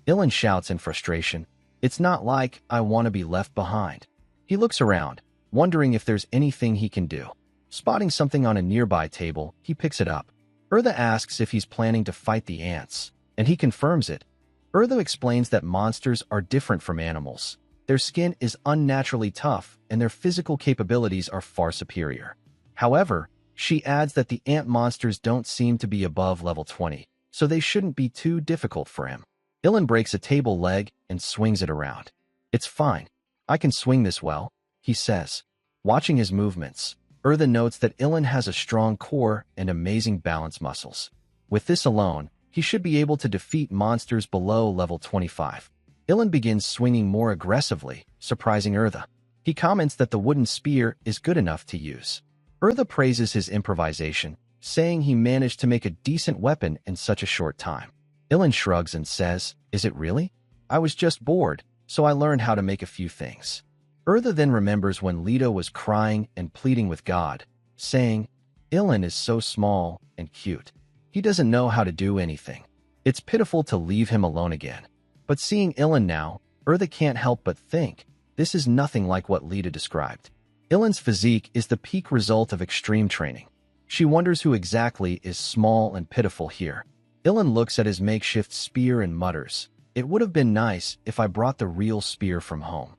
Ilan shouts in frustration, "It's not like I want to be left behind." He looks around, wondering if there's anything he can do. Spotting something on a nearby table, he picks it up. Urtha asks if he's planning to fight the ants, and he confirms it. Urtha explains that monsters are different from animals. Their skin is unnaturally tough, and their physical capabilities are far superior. However, she adds that the ant monsters don't seem to be above level 20, so they shouldn't be too difficult for him. Ilan breaks a table leg and swings it around. "It's fine. I can swing this well," he says. Watching his movements, Urtha notes that Ilan has a strong core and amazing balance muscles. With this alone, he should be able to defeat monsters below level 25. Ilan begins swinging more aggressively, surprising Urtha. He comments that the wooden spear is good enough to use. Urtha praises his improvisation, saying he managed to make a decent weapon in such a short time. Ilan shrugs and says, "Is it really? I was just bored, so I learned how to make a few things." Urtha then remembers when Leto was crying and pleading with God, saying, "Ilan is so small and cute. He doesn't know how to do anything. It's pitiful to leave him alone again." But seeing Ilan now, Urtha can't help but think, this is nothing like what Lita described. Ilan's physique is the peak result of extreme training. She wonders who exactly is small and pitiful here. Ilan looks at his makeshift spear and mutters, "It would have been nice if I brought the real spear from home."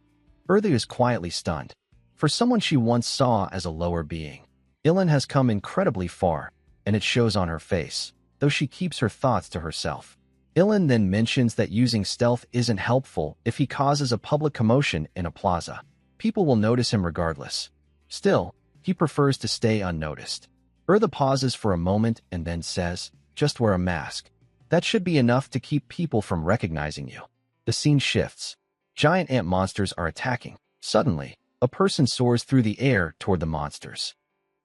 Urtha is quietly stunned. For someone she once saw as a lower being, Ilan has come incredibly far, and it shows on her face, though she keeps her thoughts to herself. Ilan then mentions that using stealth isn't helpful if he causes a public commotion in a plaza. People will notice him regardless. Still, he prefers to stay unnoticed. Urtha pauses for a moment and then says, "Just wear a mask. That should be enough to keep people from recognizing you." The scene shifts. Giant ant monsters are attacking. Suddenly, a person soars through the air toward the monsters.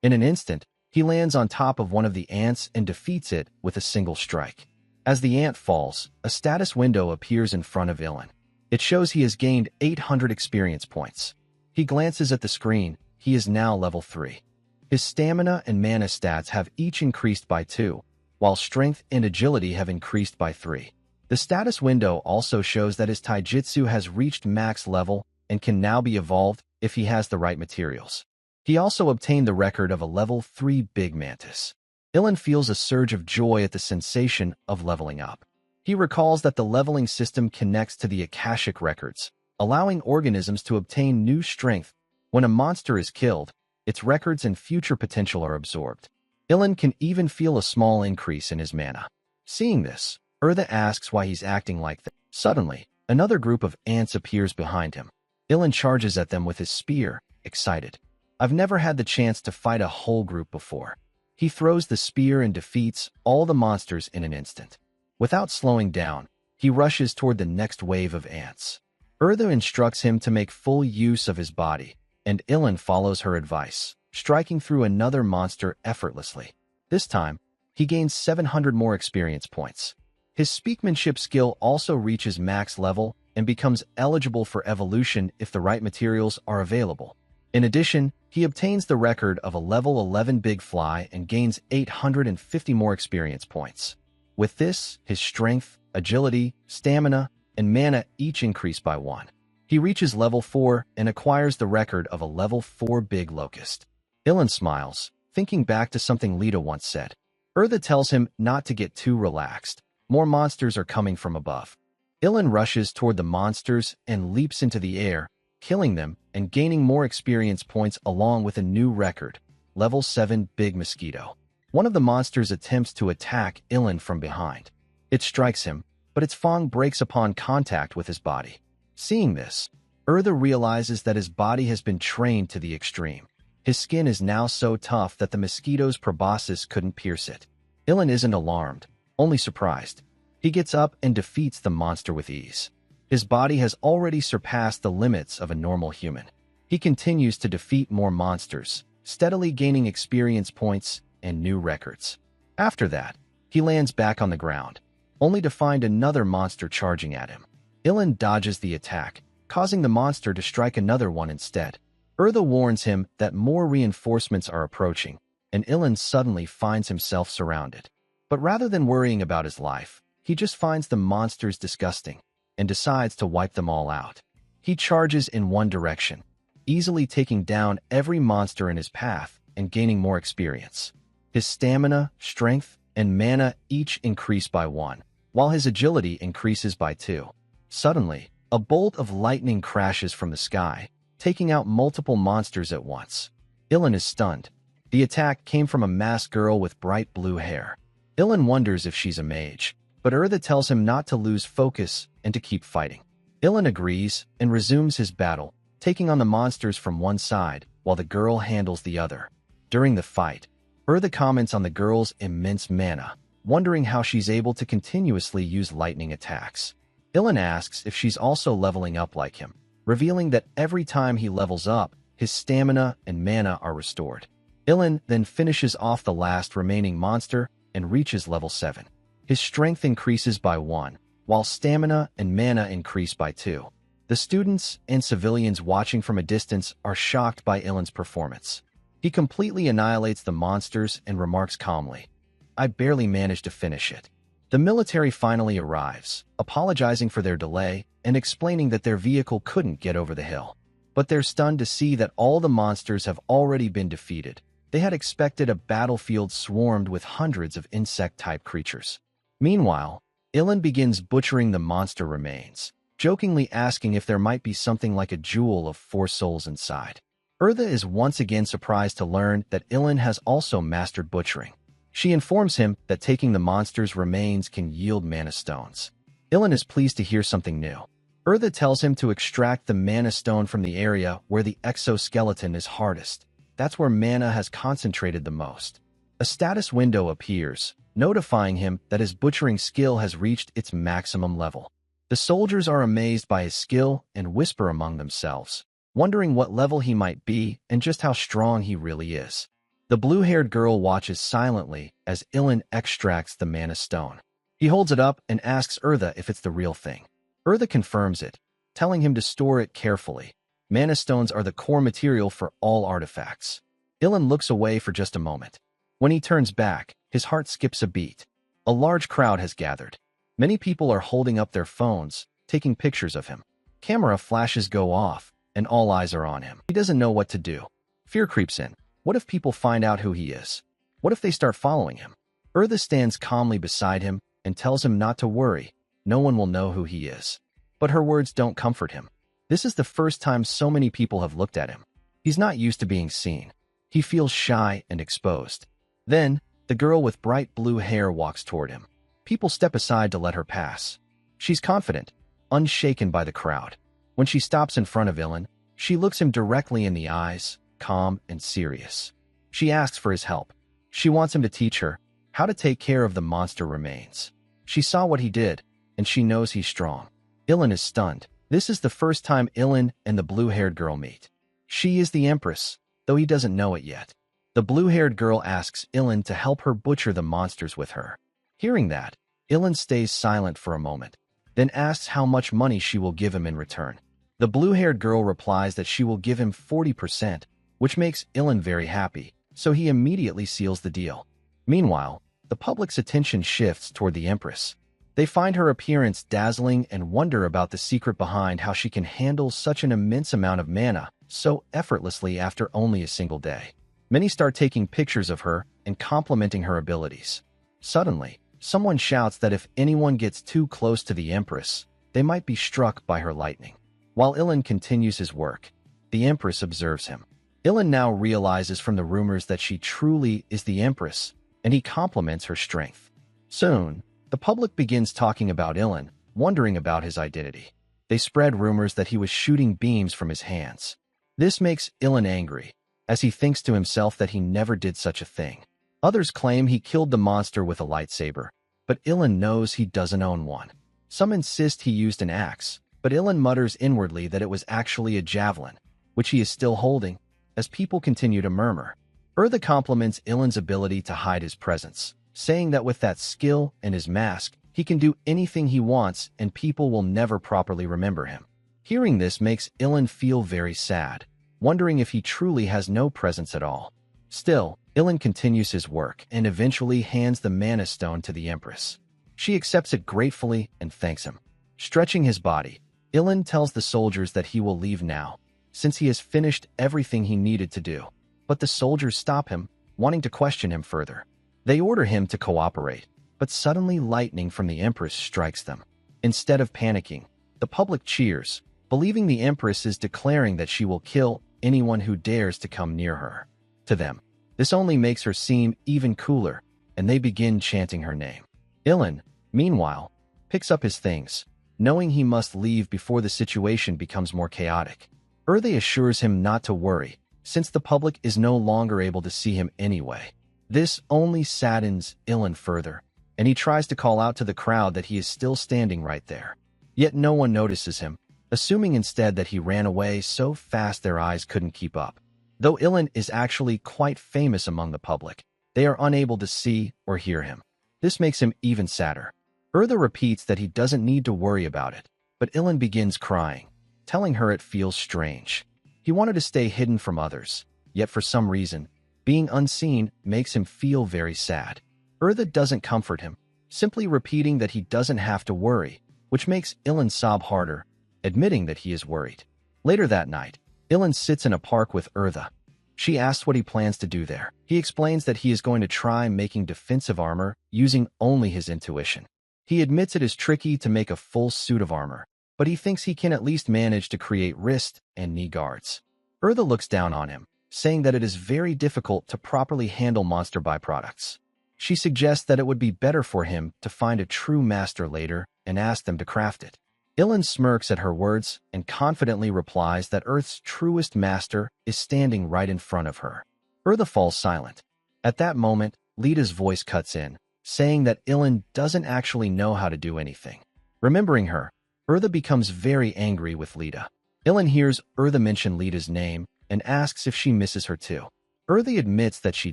In an instant, he lands on top of one of the ants and defeats it with a single strike. As the ant falls, a status window appears in front of Ilan. It shows he has gained 800 experience points. He glances at the screen. He is now level 3. His stamina and mana stats have each increased by 2, while strength and agility have increased by 3. The status window also shows that his taijutsu has reached max level and can now be evolved if he has the right materials. He also obtained the record of a level 3 big mantis. Ilan feels a surge of joy at the sensation of leveling up. He recalls that the leveling system connects to the Akashic records, allowing organisms to obtain new strength. When a monster is killed, its records and future potential are absorbed. Ilan can even feel a small increase in his mana. Seeing this, Urtha asks why he's acting like that. Suddenly, another group of ants appears behind him. Ilan charges at them with his spear, excited. "I've never had the chance to fight a whole group before." He throws the spear and defeats all the monsters in an instant. Without slowing down, he rushes toward the next wave of ants. Urtha instructs him to make full use of his body, and Ilan follows her advice, striking through another monster effortlessly. This time, he gains 700 more experience points. His speakmanship skill also reaches max level and becomes eligible for evolution if the right materials are available. In addition, he obtains the record of a level 11 big fly and gains 850 more experience points. With this, his strength, agility, stamina, and mana each increase by 1. He reaches level 4 and acquires the record of a level 4 big locust. Ilan smiles, thinking back to something Lita once said. Urtha tells him not to get too relaxed. More monsters are coming from above. Ilan rushes toward the monsters and leaps into the air, killing them and gaining more experience points along with a new record, level 7 big mosquito. One of the monsters attempts to attack Ilan from behind. It strikes him, but its fang breaks upon contact with his body. Seeing this, Urtha realizes that his body has been trained to the extreme. His skin is now so tough that the mosquito's proboscis couldn't pierce it. Ilan isn't alarmed, only surprised. He gets up and defeats the monster with ease. His body has already surpassed the limits of a normal human. He continues to defeat more monsters, steadily gaining experience points and new records. After that, he lands back on the ground, only to find another monster charging at him. Ilan dodges the attack, causing the monster to strike another one instead. Urtha warns him that more reinforcements are approaching, and Ilan suddenly finds himself surrounded. But rather than worrying about his life, he just finds the monsters disgusting and decides to wipe them all out. He charges in one direction, easily taking down every monster in his path and gaining more experience. His stamina, strength, and mana each increase by 1, while his agility increases by 2. Suddenly, a bolt of lightning crashes from the sky, taking out multiple monsters at once. Ilan is stunned. The attack came from a masked girl with bright blue hair. Ilan wonders if she's a mage, but Urtha tells him not to lose focus and to keep fighting. Ilan agrees and resumes his battle, taking on the monsters from one side while the girl handles the other. During the fight, Urtha comments on the girl's immense mana, wondering how she's able to continuously use lightning attacks. Ilan asks if she's also leveling up like him, revealing that every time he levels up, his stamina and mana are restored. Ilan then finishes off the last remaining monster and reaches level 7. His strength increases by 1, while stamina and mana increase by 2. The students and civilians watching from a distance are shocked by Ilan's performance. He completely annihilates the monsters and remarks calmly, "I barely managed to finish it." The military finally arrives, apologizing for their delay and explaining that their vehicle couldn't get over the hill. But they're stunned to see that all the monsters have already been defeated. They had expected a battlefield swarmed with hundreds of insect-type creatures. Meanwhile, Ilan begins butchering the monster remains, jokingly asking if there might be something like a jewel of 4 souls inside. Urtha is once again surprised to learn that Ilan has also mastered butchering. She informs him that taking the monster's remains can yield mana stones. Ilan is pleased to hear something new. Urtha tells him to extract the mana stone from the area where the exoskeleton is hardest. That's where mana has concentrated the most. A status window appears, notifying him that his butchering skill has reached its maximum level. The soldiers are amazed by his skill and whisper among themselves, wondering what level he might be and just how strong he really is. The blue-haired girl watches silently as Ilan extracts the mana stone. He holds it up and asks Urtha if it's the real thing. Urtha confirms it, telling him to store it carefully. Mana stones are the core material for all artifacts. Ilan looks away for just a moment. When he turns back, his heart skips a beat. A large crowd has gathered. Many people are holding up their phones, taking pictures of him. Camera flashes go off, and all eyes are on him. He doesn't know what to do. Fear creeps in. What if people find out who he is? What if they start following him? Urtha stands calmly beside him and tells him not to worry. No one will know who he is. But her words don't comfort him. This is the first time so many people have looked at him. He's not used to being seen. He feels shy and exposed. Then, the girl with bright blue hair walks toward him. People step aside to let her pass. She's confident, unshaken by the crowd. When she stops in front of Ilan, she looks him directly in the eyes, calm and serious. She asks for his help. She wants him to teach her how to take care of the monster remains. She saw what he did, and she knows he's strong. Ilin is stunned. This is the first time Ilin and the blue-haired girl meet. She is the Empress, though he doesn't know it yet. The blue-haired girl asks Ilin to help her butcher the monsters with her. Hearing that, Ilin stays silent for a moment, then asks how much money she will give him in return. The blue-haired girl replies that she will give him 40%, which makes Ilin very happy, so he immediately seals the deal. Meanwhile, the public's attention shifts toward the Empress. They find her appearance dazzling and wonder about the secret behind how she can handle such an immense amount of mana so effortlessly after only a single day. Many start taking pictures of her and complimenting her abilities. Suddenly, someone shouts that if anyone gets too close to the Empress, they might be struck by her lightning. While Ilin continues his work, the Empress observes him. Ilin now realizes from the rumors that she truly is the Empress, and he compliments her strength. Soon, the public begins talking about Ilin, wondering about his identity. They spread rumors that he was shooting beams from his hands. This makes Ilin angry, as he thinks to himself that he never did such a thing. Others claim he killed the monster with a lightsaber, but Ilin knows he doesn't own one. Some insist he used an axe, but Ilin mutters inwardly that it was actually a javelin, which he is still holding, as people continue to murmur. Urtha compliments Ilin's ability to hide his presence, saying that with that skill and his mask, he can do anything he wants and people will never properly remember him. Hearing this makes Ilin feel very sad, wondering if he truly has no presence at all. Still, Ilin continues his work and eventually hands the Mana Stone to the Empress. She accepts it gratefully and thanks him. Stretching his body, Ilin tells the soldiers that he will leave now, since he has finished everything he needed to do. But the soldiers stop him, wanting to question him further. They order him to cooperate, but suddenly lightning from the Empress strikes them. Instead of panicking, the public cheers, believing the Empress is declaring that she will kill anyone who dares to come near her. To them, this only makes her seem even cooler, and they begin chanting her name. Ilin, meanwhile, picks up his things, knowing he must leave before the situation becomes more chaotic. Urtha assures him not to worry, since the public is no longer able to see him anyway. This only saddens Ilin further, and he tries to call out to the crowd that he is still standing right there. Yet no one notices him, assuming instead that he ran away so fast their eyes couldn't keep up. Though Ilin is actually quite famous among the public, they are unable to see or hear him. This makes him even sadder. Urtha repeats that he doesn't need to worry about it, but Ilin begins crying, telling her it feels strange. He wanted to stay hidden from others, yet for some reason, being unseen makes him feel very sad. Urtha doesn't comfort him, simply repeating that he doesn't have to worry, which makes Ilin sob harder, admitting that he is worried. Later that night, Ilin sits in a park with Urtha. She asks what he plans to do there. He explains that he is going to try making defensive armor using only his intuition. He admits it is tricky to make a full suit of armor, but he thinks he can at least manage to create wrist and knee guards. Urtha looks down on him, saying that it is very difficult to properly handle monster byproducts. She suggests that it would be better for him to find a true master later and ask them to craft it. Ilin smirks at her words and confidently replies that Earth's truest master is standing right in front of her. Urtha falls silent. At that moment, Lita's voice cuts in, saying that Ilin doesn't actually know how to do anything. Remembering her, Urtha becomes very angry with Lita. Ilin hears Urtha mention Lita's name and asks if she misses her too. Urtha admits that she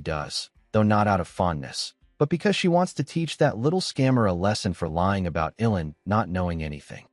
does, though not out of fondness, but because she wants to teach that little scammer a lesson for lying about Ilin not knowing anything.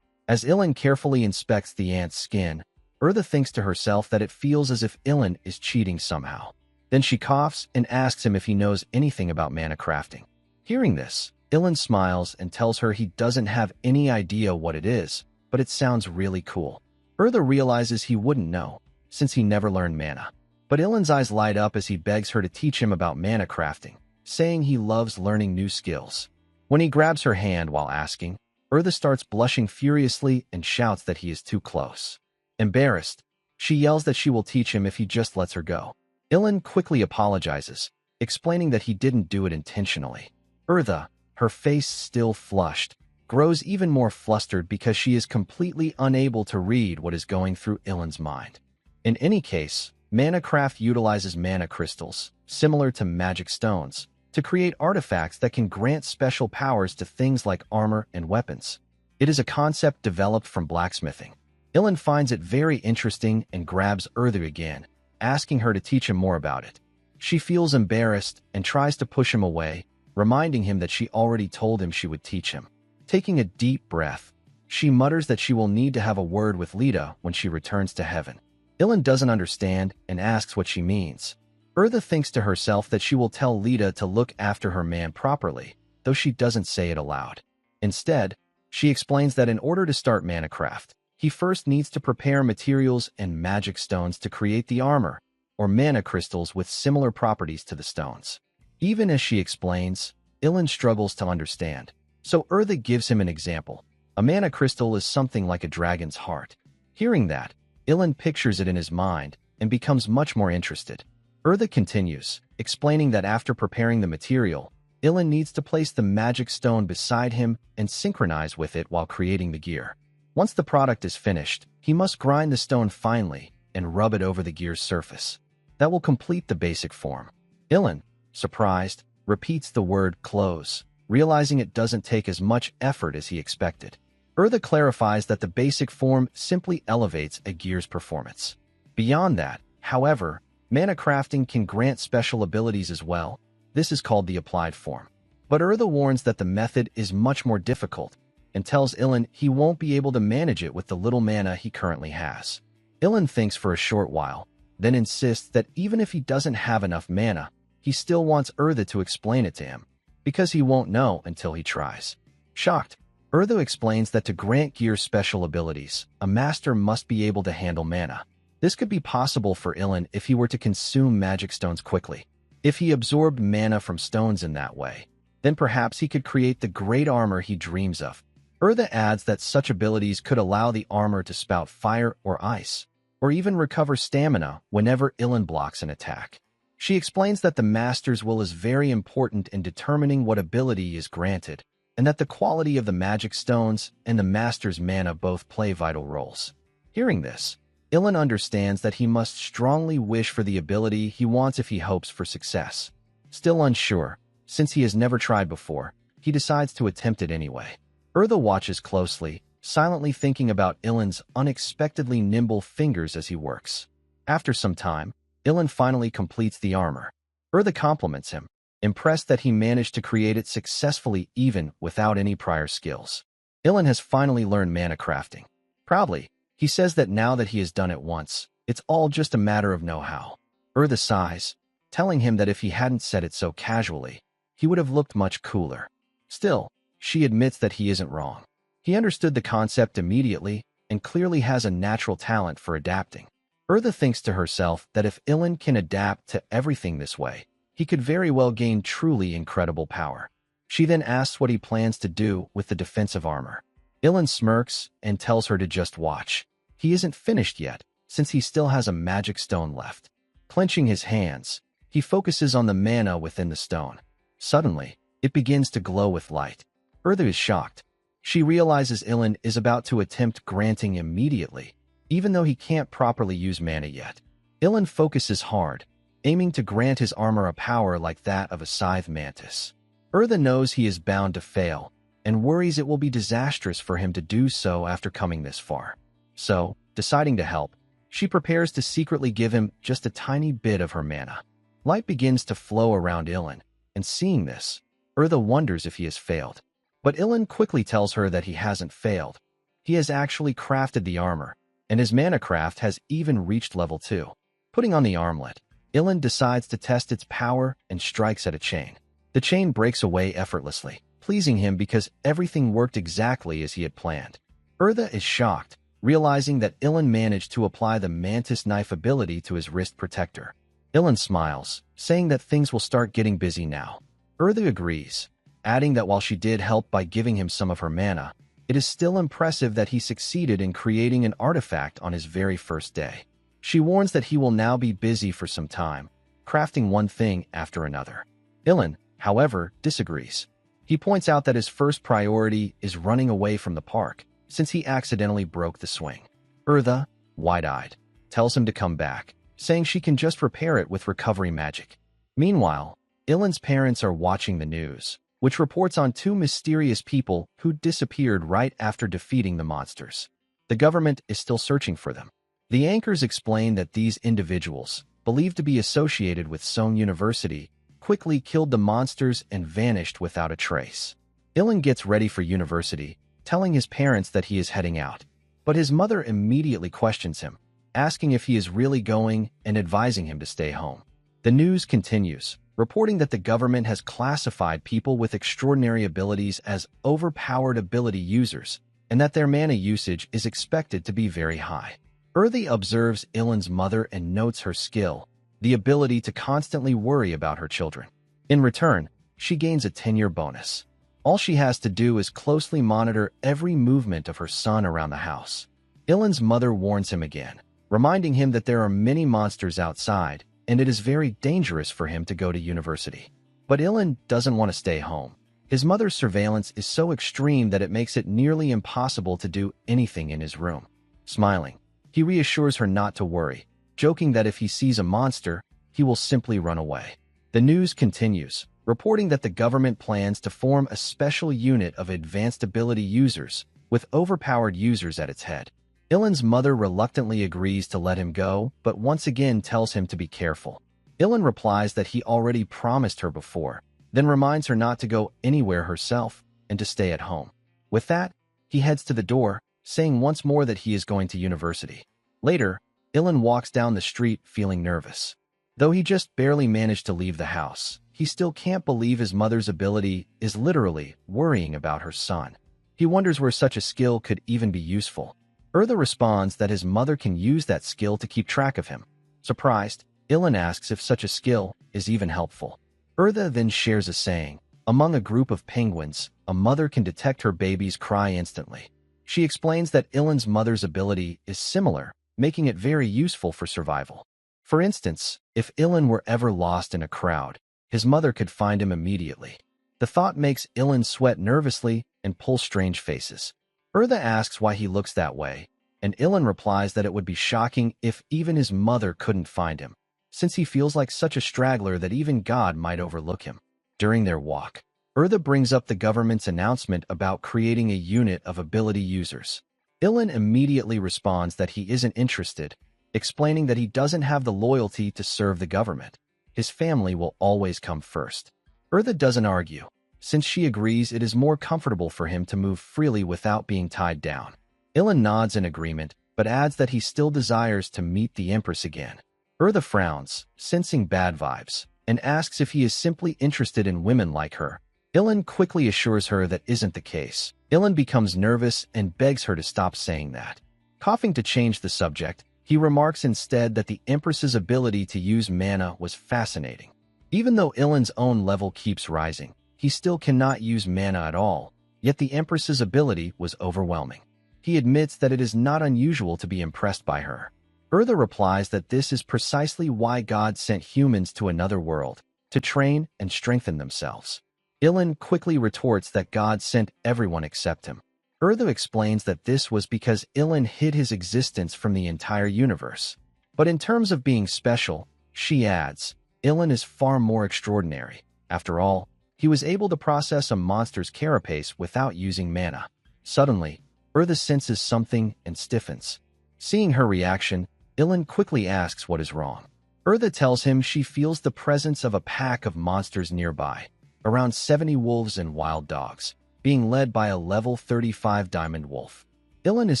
As Ilin carefully inspects the ant's skin, Urtha thinks to herself that it feels as if Ilin is cheating somehow. Then she coughs and asks him if he knows anything about mana crafting. Hearing this, Ilin smiles and tells her he doesn't have any idea what it is, but it sounds really cool. Urtha realizes he wouldn't know, since he never learned mana. But Ilin's eyes light up as he begs her to teach him about mana crafting, saying he loves learning new skills. When he grabs her hand while asking, Urtha starts blushing furiously and shouts that he is too close. Embarrassed, she yells that she will teach him if he just lets her go. Ilin quickly apologizes, explaining that he didn't do it intentionally. Urtha, her face still flushed, grows even more flustered because she is completely unable to read what is going through Ilin's mind. In any case, mana craft utilizes mana crystals, similar to magic stones, to create artifacts that can grant special powers to things like armor and weapons. It is a concept developed from blacksmithing. Ilan finds it very interesting and grabs Urthu again, asking her to teach him more about it. She feels embarrassed and tries to push him away, reminding him that she already told him she would teach him. Taking a deep breath, she mutters that she will need to have a word with Lita when she returns to heaven. Ilan doesn't understand and asks what she means. Urtha thinks to herself that she will tell Lita to look after her man properly, though she doesn't say it aloud. Instead, she explains that in order to start Manacraft, he first needs to prepare materials and magic stones to create the armor, or mana crystals with similar properties to the stones. Even as she explains, Ilan struggles to understand, so Urtha gives him an example. A mana crystal is something like a dragon's heart. Hearing that, Ilan pictures it in his mind and becomes much more interested. Urtha continues, explaining that after preparing the material, Ilan needs to place the magic stone beside him and synchronize with it while creating the gear. Once the product is finished, he must grind the stone finely and rub it over the gear's surface. That will complete the basic form. Ilan, surprised, repeats the word close, realizing it doesn't take as much effort as he expected. Urtha clarifies that the basic form simply elevates a gear's performance. Beyond that, however, mana crafting can grant special abilities as well. This is called the applied form. But Urtha warns that the method is much more difficult and tells Ilan he won't be able to manage it with the little mana he currently has. Ilan thinks for a short while, then insists that even if he doesn't have enough mana, he still wants Urtha to explain it to him, because he won't know until he tries. Shocked, Urtha explains that to grant gear special abilities, a master must be able to handle mana. This could be possible for Ilan if he were to consume magic stones quickly. If he absorbed mana from stones in that way, then perhaps he could create the great armor he dreams of. Urtha adds that such abilities could allow the armor to spout fire or ice, or even recover stamina whenever Ilan blocks an attack. She explains that the master's will is very important in determining what ability is granted, and that the quality of the magic stones and the master's mana both play vital roles. Hearing this, Ilan understands that he must strongly wish for the ability he wants if he hopes for success. Still unsure, since he has never tried before, he decides to attempt it anyway. Urtha watches closely, silently thinking about Ilan's unexpectedly nimble fingers as he works. After some time, Ilan finally completes the armor. Urtha compliments him, impressed that he managed to create it successfully even without any prior skills. Ilan has finally learned mana crafting. Proudly, he says that now that he has done it once, it's all just a matter of know-how. Urtha sighs, telling him that if he hadn't said it so casually, he would have looked much cooler. Still, she admits that he isn't wrong. He understood the concept immediately and clearly has a natural talent for adapting. Urtha thinks to herself that if Ilan can adapt to everything this way, he could very well gain truly incredible power. She then asks what he plans to do with the defensive armor. Ilan smirks and tells her to just watch. He isn't finished yet, since he still has a magic stone left. Clenching his hands, he focuses on the mana within the stone. Suddenly, it begins to glow with light. Urtha is shocked. She realizes Ilan is about to attempt granting immediately, even though he can't properly use mana yet. Ilan focuses hard, aiming to grant his armor a power like that of a scythe mantis. Urtha knows he is bound to fail, and worries it will be disastrous for him to do so after coming this far. So, deciding to help, she prepares to secretly give him just a tiny bit of her mana. Light begins to flow around Ilan, and seeing this, Urtha wonders if he has failed. But Ilan quickly tells her that he hasn't failed. He has actually crafted the armor, and his mana craft has even reached level 2. Putting on the armlet, Ilan decides to test its power and strikes at a chain. The chain breaks away effortlessly, pleasing him because everything worked exactly as he had planned. Urtha is shocked, realizing that Ilan managed to apply the mantis knife ability to his wrist protector. Ilan smiles, saying that things will start getting busy now. Urtha agrees, adding that while she did help by giving him some of her mana, it is still impressive that he succeeded in creating an artifact on his very first day. She warns that he will now be busy for some time, crafting one thing after another. Ilan, however, disagrees. He points out that his first priority is running away from the park, since he accidentally broke the swing. Urtha, wide-eyed, tells him to come back, saying she can just repair it with recovery magic. Meanwhile, Ilan's parents are watching the news, which reports on two mysterious people who disappeared right after defeating the monsters. The government is still searching for them. The anchors explain that these individuals, believed to be associated with Seoul University, quickly killed the monsters and vanished without a trace. Ilan gets ready for university, telling his parents that he is heading out. But his mother immediately questions him, asking if he is really going and advising him to stay home. The news continues, reporting that the government has classified people with extraordinary abilities as overpowered ability users, and that their mana usage is expected to be very high. Earthy observes Ilan's mother and notes her skill, the ability to constantly worry about her children. In return, she gains a 10-year bonus. All she has to do is closely monitor every movement of her son around the house. Ilan's mother warns him again, reminding him that there are many monsters outside, and it is very dangerous for him to go to university. But Ilan doesn't want to stay home. His mother's surveillance is so extreme that it makes it nearly impossible to do anything in his room. Smiling, he reassures her not to worry, joking that if he sees a monster, he will simply run away. The news continues, reporting that the government plans to form a special unit of advanced ability users, with overpowered users at its head. Ilan's mother reluctantly agrees to let him go, but once again tells him to be careful. Ilan replies that he already promised her before, then reminds her not to go anywhere herself and to stay at home. With that, he heads to the door, saying once more that he is going to university. Later, Ilan walks down the street feeling nervous. Though he just barely managed to leave the house, he still can't believe his mother's ability is literally worrying about her son. He wonders where such a skill could even be useful. Urtha responds that his mother can use that skill to keep track of him. Surprised, Ilan asks if such a skill is even helpful. Urtha then shares a saying, among a group of penguins, a mother can detect her baby's cry instantly. She explains that Ilan's mother's ability is similar, making it very useful for survival. For instance, if Ilan were ever lost in a crowd, his mother could find him immediately. The thought makes Ilan sweat nervously and pull strange faces. Urtha asks why he looks that way, and Ilan replies that it would be shocking if even his mother couldn't find him, since he feels like such a straggler that even God might overlook him. During their walk, Urtha brings up the government's announcement about creating a unit of ability users. Ilan immediately responds that he isn't interested, explaining that he doesn't have the loyalty to serve the government. His family will always come first. Urtha doesn't argue, since she agrees it is more comfortable for him to move freely without being tied down. Ilan nods in agreement, but adds that he still desires to meet the Empress again. Urtha frowns, sensing bad vibes, and asks if he is simply interested in women like her. Ilan quickly assures her that isn't the case. Ilan becomes nervous and begs her to stop saying that. Coughing to change the subject, he remarks instead that the Empress's ability to use mana was fascinating. Even though Ilan's own level keeps rising, he still cannot use mana at all, yet the Empress's ability was overwhelming. He admits that it is not unusual to be impressed by her. Urtha replies that this is precisely why God sent humans to another world, to train and strengthen themselves. Ilan quickly retorts that God sent everyone except him. Urtha explains that this was because Ilan hid his existence from the entire universe. But in terms of being special, she adds, Ilan is far more extraordinary. After all, he was able to process a monster's carapace without using mana. Suddenly, Urtha senses something and stiffens. Seeing her reaction, Ilan quickly asks what is wrong. Urtha tells him she feels the presence of a pack of monsters nearby, around 70 wolves and wild dogs, being led by a level 35 diamond wolf. Ilan is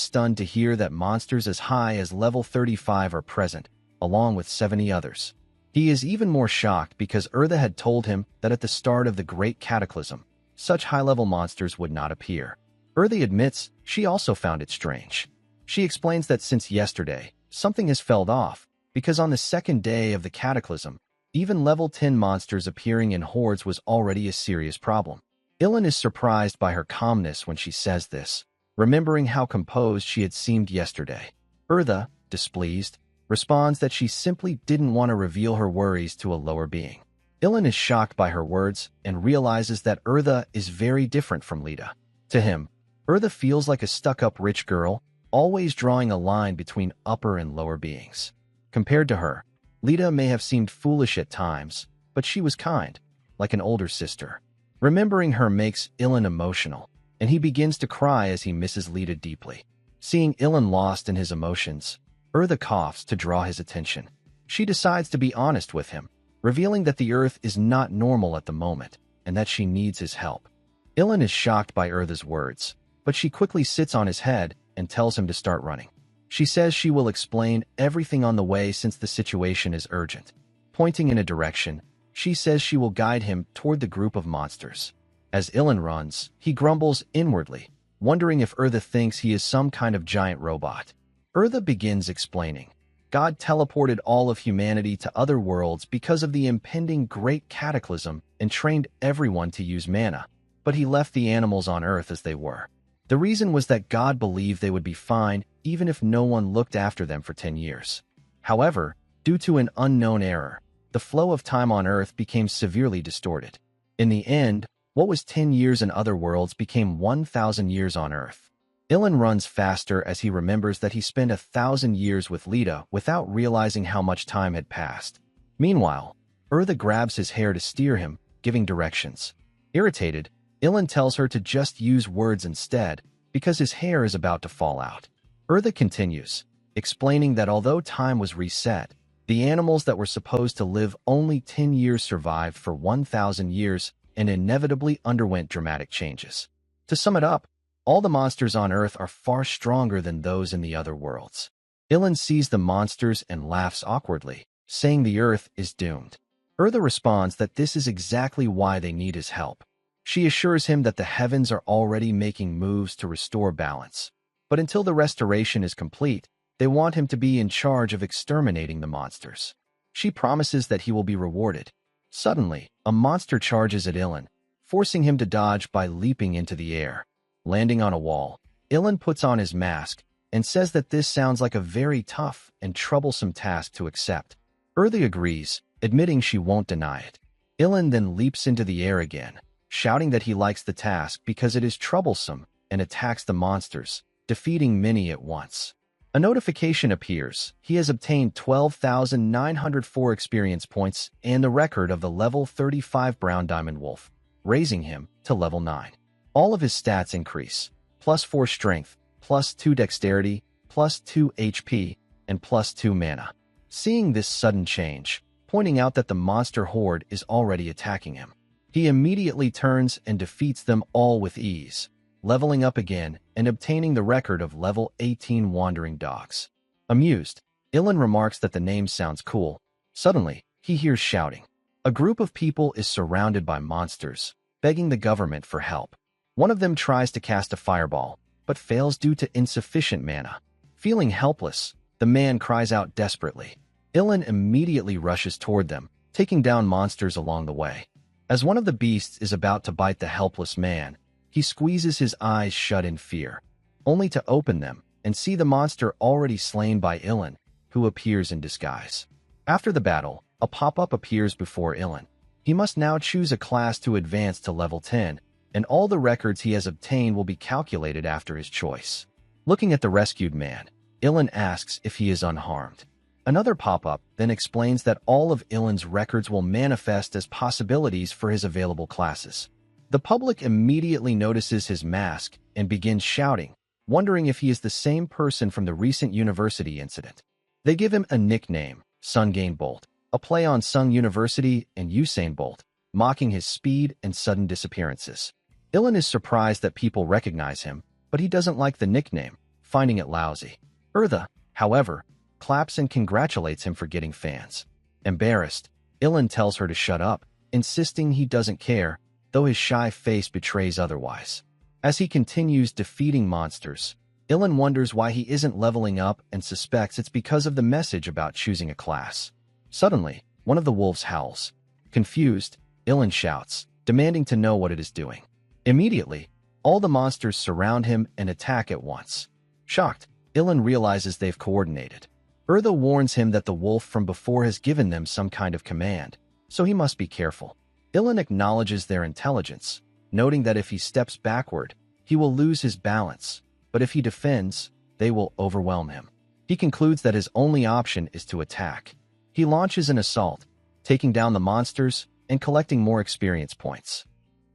stunned to hear that monsters as high as level 35 are present, along with 70 others. He is even more shocked because Urtha had told him that at the start of the Great Cataclysm, such high-level monsters would not appear. Urtha admits she also found it strange. She explains that since yesterday, something has fell off, because on the second day of the Cataclysm, even level 10 monsters appearing in hordes was already a serious problem. Ilan is surprised by her calmness when she says this, remembering how composed she had seemed yesterday. Urtha, displeased, responds that she simply didn't want to reveal her worries to a lower being. Ilan is shocked by her words and realizes that Urtha is very different from Lita. To him, Urtha feels like a stuck-up rich girl, always drawing a line between upper and lower beings. Compared to her, Lita may have seemed foolish at times, but she was kind. like an older sister. Remembering her makes Ilan emotional, and he begins to cry as he misses Lita deeply. Seeing Ilan lost in his emotions, Eartha coughs to draw his attention. She decides to be honest with him, revealing that the Earth is not normal at the moment, and that she needs his help. Ilan is shocked by Eartha's words, but she quickly sits on his head and tells him to start running. She says she will explain everything on the way since the situation is urgent. Pointing in a direction, she says she will guide him toward the group of monsters. As Ilan runs, he grumbles inwardly, wondering if Eartha thinks he is some kind of giant robot. Eartha begins explaining. God teleported all of humanity to other worlds because of the impending great cataclysm and trained everyone to use mana, but he left the animals on Earth as they were. The reason was that God believed they would be fine even if no one looked after them for 10 years. However, due to an unknown error, the flow of time on Earth became severely distorted. In the end, what was 10 years in other worlds became 1,000 years on Earth. Ilan runs faster as he remembers that he spent 1,000 years with Lita without realizing how much time had passed. Meanwhile, Eartha grabs his hair to steer him, giving directions. Irritated, Ilan tells her to just use words instead because his hair is about to fall out. Eartha continues, explaining that although time was reset, the animals that were supposed to live only 10 years survived for 1,000 years and inevitably underwent dramatic changes. To sum it up, all the monsters on Earth are far stronger than those in the other worlds. Ilan sees the monsters and laughs awkwardly, saying the Earth is doomed. Eartha responds that this is exactly why they need his help. She assures him that the heavens are already making moves to restore balance. But until the restoration is complete, they want him to be in charge of exterminating the monsters. She promises that he will be rewarded. Suddenly, a monster charges at Ilan, forcing him to dodge by leaping into the air. Landing on a wall, Ilan puts on his mask and says that this sounds like a very tough and troublesome task to accept. Eartha agrees, admitting she won't deny it. Ilan then leaps into the air again, shouting that he likes the task because it is troublesome, and attacks the monsters, defeating many at once. A notification appears. He has obtained 12,904 experience points and the record of the level 35 Brown Diamond Wolf, raising him to level 9. All of his stats increase, +4 strength, +2 dexterity, +2 HP, and +2 mana. Seeing this sudden change, pointing out that the monster horde is already attacking him, he immediately turns and defeats them all with ease, leveling up again and obtaining the record of level 18 Wandering Dogs. Amused, Ilan remarks that the name sounds cool. Suddenly, he hears shouting. A group of people is surrounded by monsters, begging the government for help. One of them tries to cast a fireball, but fails due to insufficient mana. Feeling helpless, the man cries out desperately. Ilan immediately rushes toward them, taking down monsters along the way. As one of the beasts is about to bite the helpless man, he squeezes his eyes shut in fear, only to open them and see the monster already slain by Ilan, who appears in disguise. After the battle, a pop-up appears before Ilan. He must now choose a class to advance to level 10, and all the records he has obtained will be calculated after his choice. Looking at the rescued man, Ilan asks if he is unharmed. Another pop-up then explains that all of Ilan's records will manifest as possibilities for his available classes. The public immediately notices his mask and begins shouting, wondering if he is the same person from the recent university incident. They give him a nickname, Sungain Bolt, a play on Sung University and Usain Bolt, mocking his speed and sudden disappearances. Ilan is surprised that people recognize him, but he doesn't like the nickname, finding it lousy. Eartha, however, claps and congratulates him for getting fans. Embarrassed, Ilan tells her to shut up, insisting he doesn't care, though his shy face betrays otherwise. As he continues defeating monsters, Ilan wonders why he isn't leveling up and suspects it's because of the message about choosing a class. Suddenly, one of the wolves howls. Confused, Ilan shouts, demanding to know what it is doing. Immediately, all the monsters surround him and attack at once. Shocked, Ilan realizes they've coordinated. Eartha warns him that the wolf from before has given them some kind of command, so he must be careful. Ilan acknowledges their intelligence, noting that if he steps backward, he will lose his balance, but if he defends, they will overwhelm him. He concludes that his only option is to attack. He launches an assault, taking down the monsters, and collecting more experience points.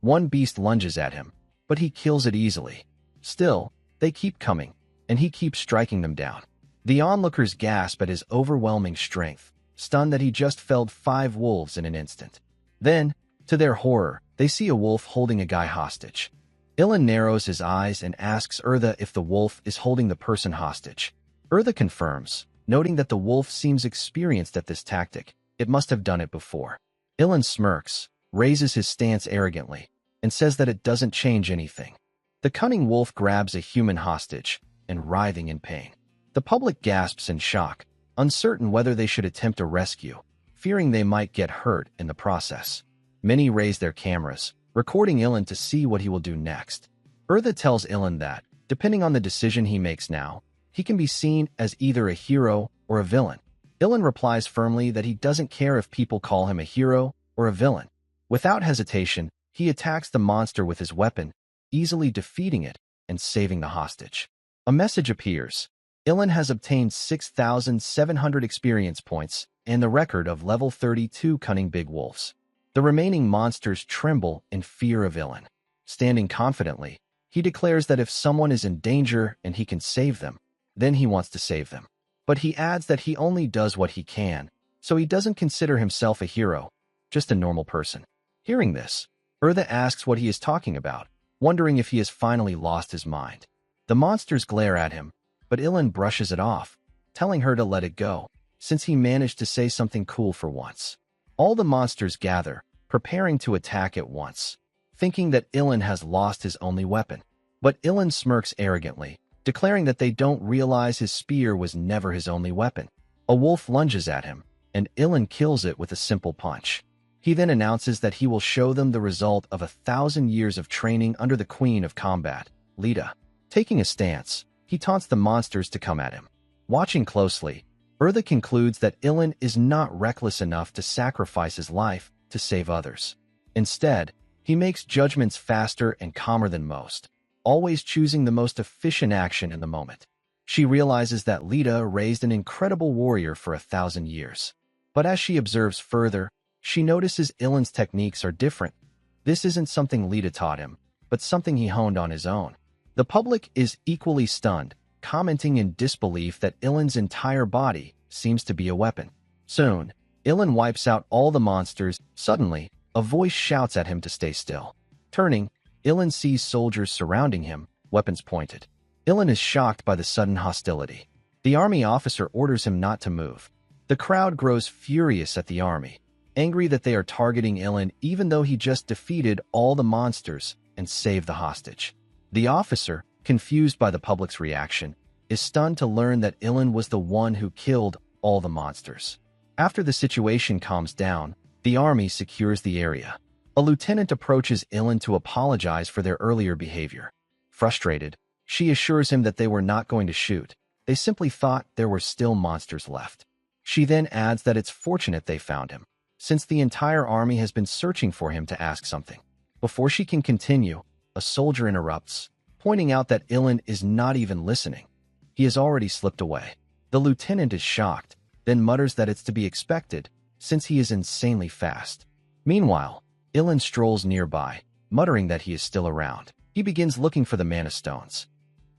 One beast lunges at him, but he kills it easily. Still, they keep coming, and he keeps striking them down. The onlookers gasp at his overwhelming strength, stunned that he just felled 5 wolves in an instant. Then, to their horror, they see a wolf holding a guy hostage. Ilan narrows his eyes and asks Urtha if the wolf is holding the person hostage. Urtha confirms, noting that the wolf seems experienced at this tactic. It must have done it before. Ilan smirks, raises his stance arrogantly, and says that it doesn't change anything. The cunning wolf grabs a human hostage, and writhing in pain. The public gasps in shock, uncertain whether they should attempt a rescue, fearing they might get hurt in the process. Many raise their cameras, recording Ilan to see what he will do next. Urtha tells Ilan that, depending on the decision he makes now, he can be seen as either a hero or a villain. Ilan replies firmly that he doesn't care if people call him a hero or a villain. Without hesitation, he attacks the monster with his weapon, easily defeating it and saving the hostage. A message appears. Ilan has obtained 6,700 experience points and the record of level 32 cunning big wolves. The remaining monsters tremble in fear of Ilan. Standing confidently, he declares that if someone is in danger and he can save them, then he wants to save them. But he adds that he only does what he can, so he doesn't consider himself a hero, just a normal person. Hearing this, Urtha asks what he is talking about, wondering if he has finally lost his mind. The monsters glare at him, but Ilan brushes it off, telling her to let it go, since he managed to say something cool for once. All the monsters gather, preparing to attack at once, thinking that Ilan has lost his only weapon. But Ilan smirks arrogantly, declaring that they don't realize his spear was never his only weapon. A wolf lunges at him, and Ilan kills it with a simple punch. He then announces that he will show them the result of 1,000 years of training under the Queen of Combat, Lita. Taking a stance, he taunts the monsters to come at him. Watching closely, Urtha concludes that Ilan is not reckless enough to sacrifice his life to save others. Instead, he makes judgments faster and calmer than most, always choosing the most efficient action in the moment. She realizes that Lita raised an incredible warrior for 1,000 years. But as she observes further, she notices Ilan's techniques are different. This isn't something Lita taught him, but something he honed on his own. The public is equally stunned, commenting in disbelief that Ilan's entire body seems to be a weapon. Soon, Ilan wipes out all the monsters. Suddenly, a voice shouts at him to stay still. Turning, Ilan sees soldiers surrounding him, weapons pointed. Ilan is shocked by the sudden hostility. The army officer orders him not to move. The crowd grows furious at the army, angry that they are targeting Ilan even though he just defeated all the monsters and saved the hostage. The officer, confused by the public's reaction, is stunned to learn that Ilan was the one who killed all the monsters. After the situation calms down, the army secures the area. A lieutenant approaches Ilan to apologize for their earlier behavior. Frustrated, she assures him that they were not going to shoot. They simply thought there were still monsters left. She then adds that it's fortunate they found him, since the entire army has been searching for him to ask something. Before she can continue, a soldier interrupts, pointing out that Ilan is not even listening. He has already slipped away. The lieutenant is shocked, then mutters that it's to be expected, since he is insanely fast. Meanwhile, Ilan strolls nearby, muttering that he is still around. He begins looking for the mana stones.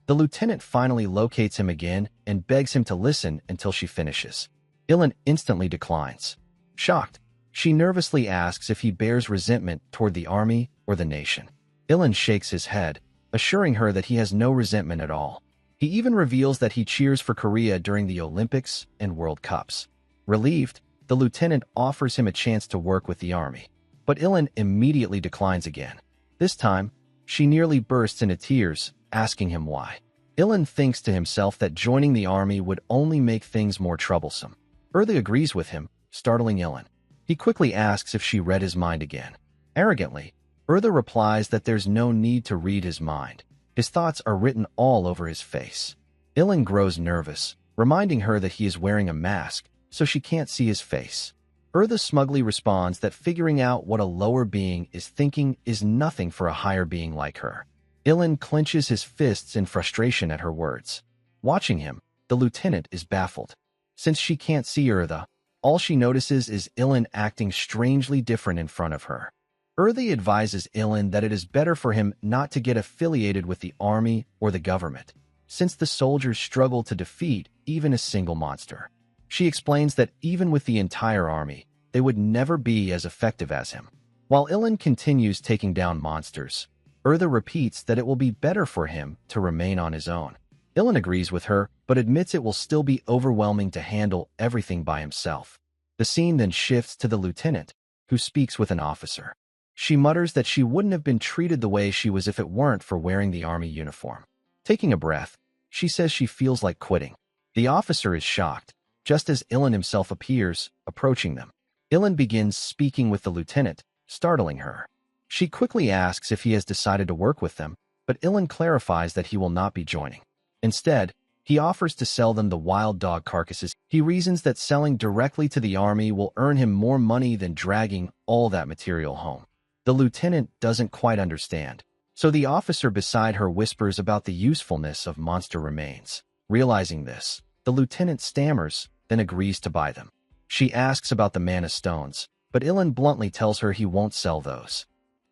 The lieutenant finally locates him again and begs him to listen until she finishes. Ilan instantly declines. Shocked, she nervously asks if he bears resentment toward the army or the nation. Ilan shakes his head, assuring her that he has no resentment at all. He even reveals that he cheers for Korea during the Olympics and World Cups. Relieved, the lieutenant offers him a chance to work with the army. But Ilan immediately declines again. This time, she nearly bursts into tears, asking him why. Ilan thinks to himself that joining the army would only make things more troublesome. Urtha agrees with him, startling Ilan. He quickly asks if she read his mind again. Arrogantly, Urtha replies that there's no need to read his mind. His thoughts are written all over his face. Ilan grows nervous, reminding her that he is wearing a mask, so she can't see his face. Urtha smugly responds that figuring out what a lower being is thinking is nothing for a higher being like her. Ilan clenches his fists in frustration at her words. Watching him, the lieutenant is baffled. Since she can't see Urtha, All she notices is Ilan acting strangely different in front of her. Earthy advises Ilan that it is better for him not to get affiliated with the army or the government, since the soldiers struggle to defeat even a single monster. She explains that even with the entire army, they would never be as effective as him. While Ilan continues taking down monsters, Eartha repeats that it will be better for him to remain on his own. Ilan agrees with her, but admits it will still be overwhelming to handle everything by himself. The scene then shifts to the lieutenant, who speaks with an officer. She mutters that she wouldn't have been treated the way she was if it weren't for wearing the army uniform. Taking a breath, she says she feels like quitting. The officer is shocked, just as Ilan himself appears, approaching them. Ilan begins speaking with the lieutenant, startling her. She quickly asks if he has decided to work with them, but Ilan clarifies that he will not be joining. Instead, he offers to sell them the wild dog carcasses. He reasons that selling directly to the army will earn him more money than dragging all that material home. The lieutenant doesn't quite understand, so the officer beside her whispers about the usefulness of monster remains. Realizing this, the lieutenant stammers, then agrees to buy them. She asks about the mana stones, but Ilan bluntly tells her he won't sell those.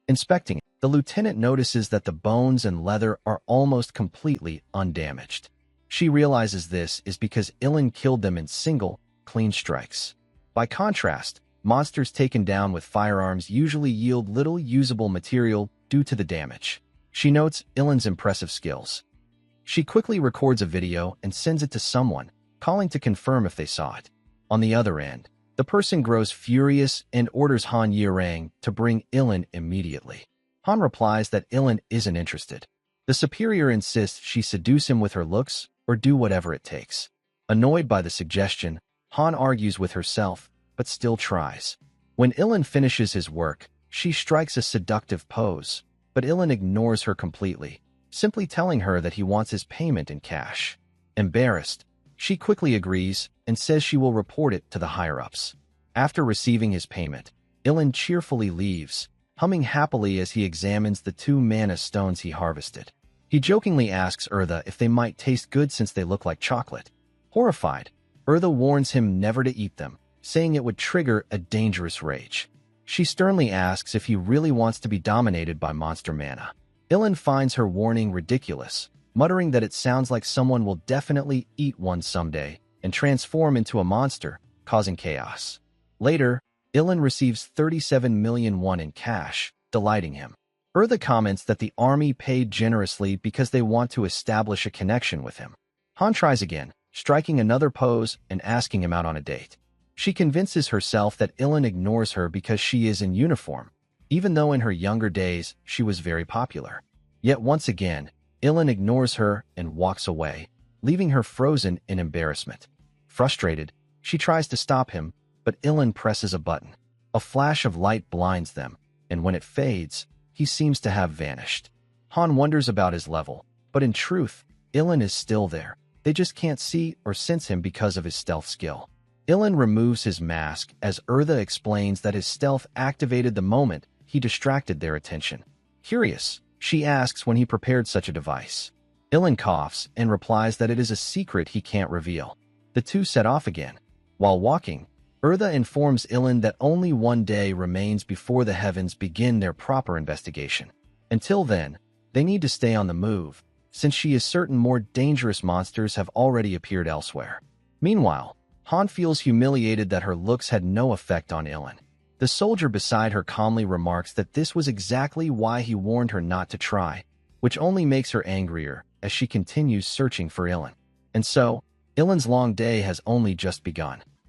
Inspecting it, the lieutenant notices that the bones and leather are almost completely undamaged. She realizes this is because Ilan killed them in single, clean strikes. By contrast, monsters taken down with firearms usually yield little usable material due to the damage. She notes Ilan's impressive skills. She quickly records a video and sends it to someone, calling to confirm if they saw it. On the other end, the person grows furious and orders Han Yirang to bring Ilan immediately. Han replies that Ilan isn't interested. The superior insists she seduce him with her looks or do whatever it takes. Annoyed by the suggestion, Han argues with herself, but still tries. When Ilan finishes his work, she strikes a seductive pose, but Ilan ignores her completely, simply telling her that he wants his payment in cash. Embarrassed, she quickly agrees and says she will report it to the higher-ups. After receiving his payment, Ilan cheerfully leaves, humming happily as he examines the 2 mana stones he harvested. He jokingly asks Eartha if they might taste good since they look like chocolate. Horrified, Eartha warns him never to eat them, saying it would trigger a dangerous rage. She sternly asks if he really wants to be dominated by monster mana. Ilan finds her warning ridiculous, muttering that it sounds like someone will definitely eat one someday and transform into a monster, causing chaos. Later, Ilan receives 37 million won in cash, delighting him. Eartha comments that the army paid generously because they want to establish a connection with him. Han tries again, striking another pose and asking him out on a date. She convinces herself that Ilan ignores her because she is in uniform, even though in her younger days she was very popular. Yet once again, Ilan ignores her and walks away, leaving her frozen in embarrassment. Frustrated, she tries to stop him, but Ilan presses a button. A flash of light blinds them, and when it fades, he seems to have vanished. Han wonders about his level, but in truth, Ilan is still there. They just can't see or sense him because of his stealth skill. Ilan removes his mask as Eartha explains that his stealth activated the moment he distracted their attention. Curious, she asks when he prepared such a device. Ilan coughs and replies that it is a secret he can't reveal. The two set off again. While walking, Eartha informs Ilan that only one day remains before the heavens begin their proper investigation. Until then, they need to stay on the move, since she is certain more dangerous monsters have already appeared elsewhere. Meanwhile, Han feels humiliated that her looks had no effect on Ilan. The soldier beside her calmly remarks that this was exactly why he warned her not to try, which only makes her angrier as she continues searching for Ilan. And so, Ilan's long day has only just begun.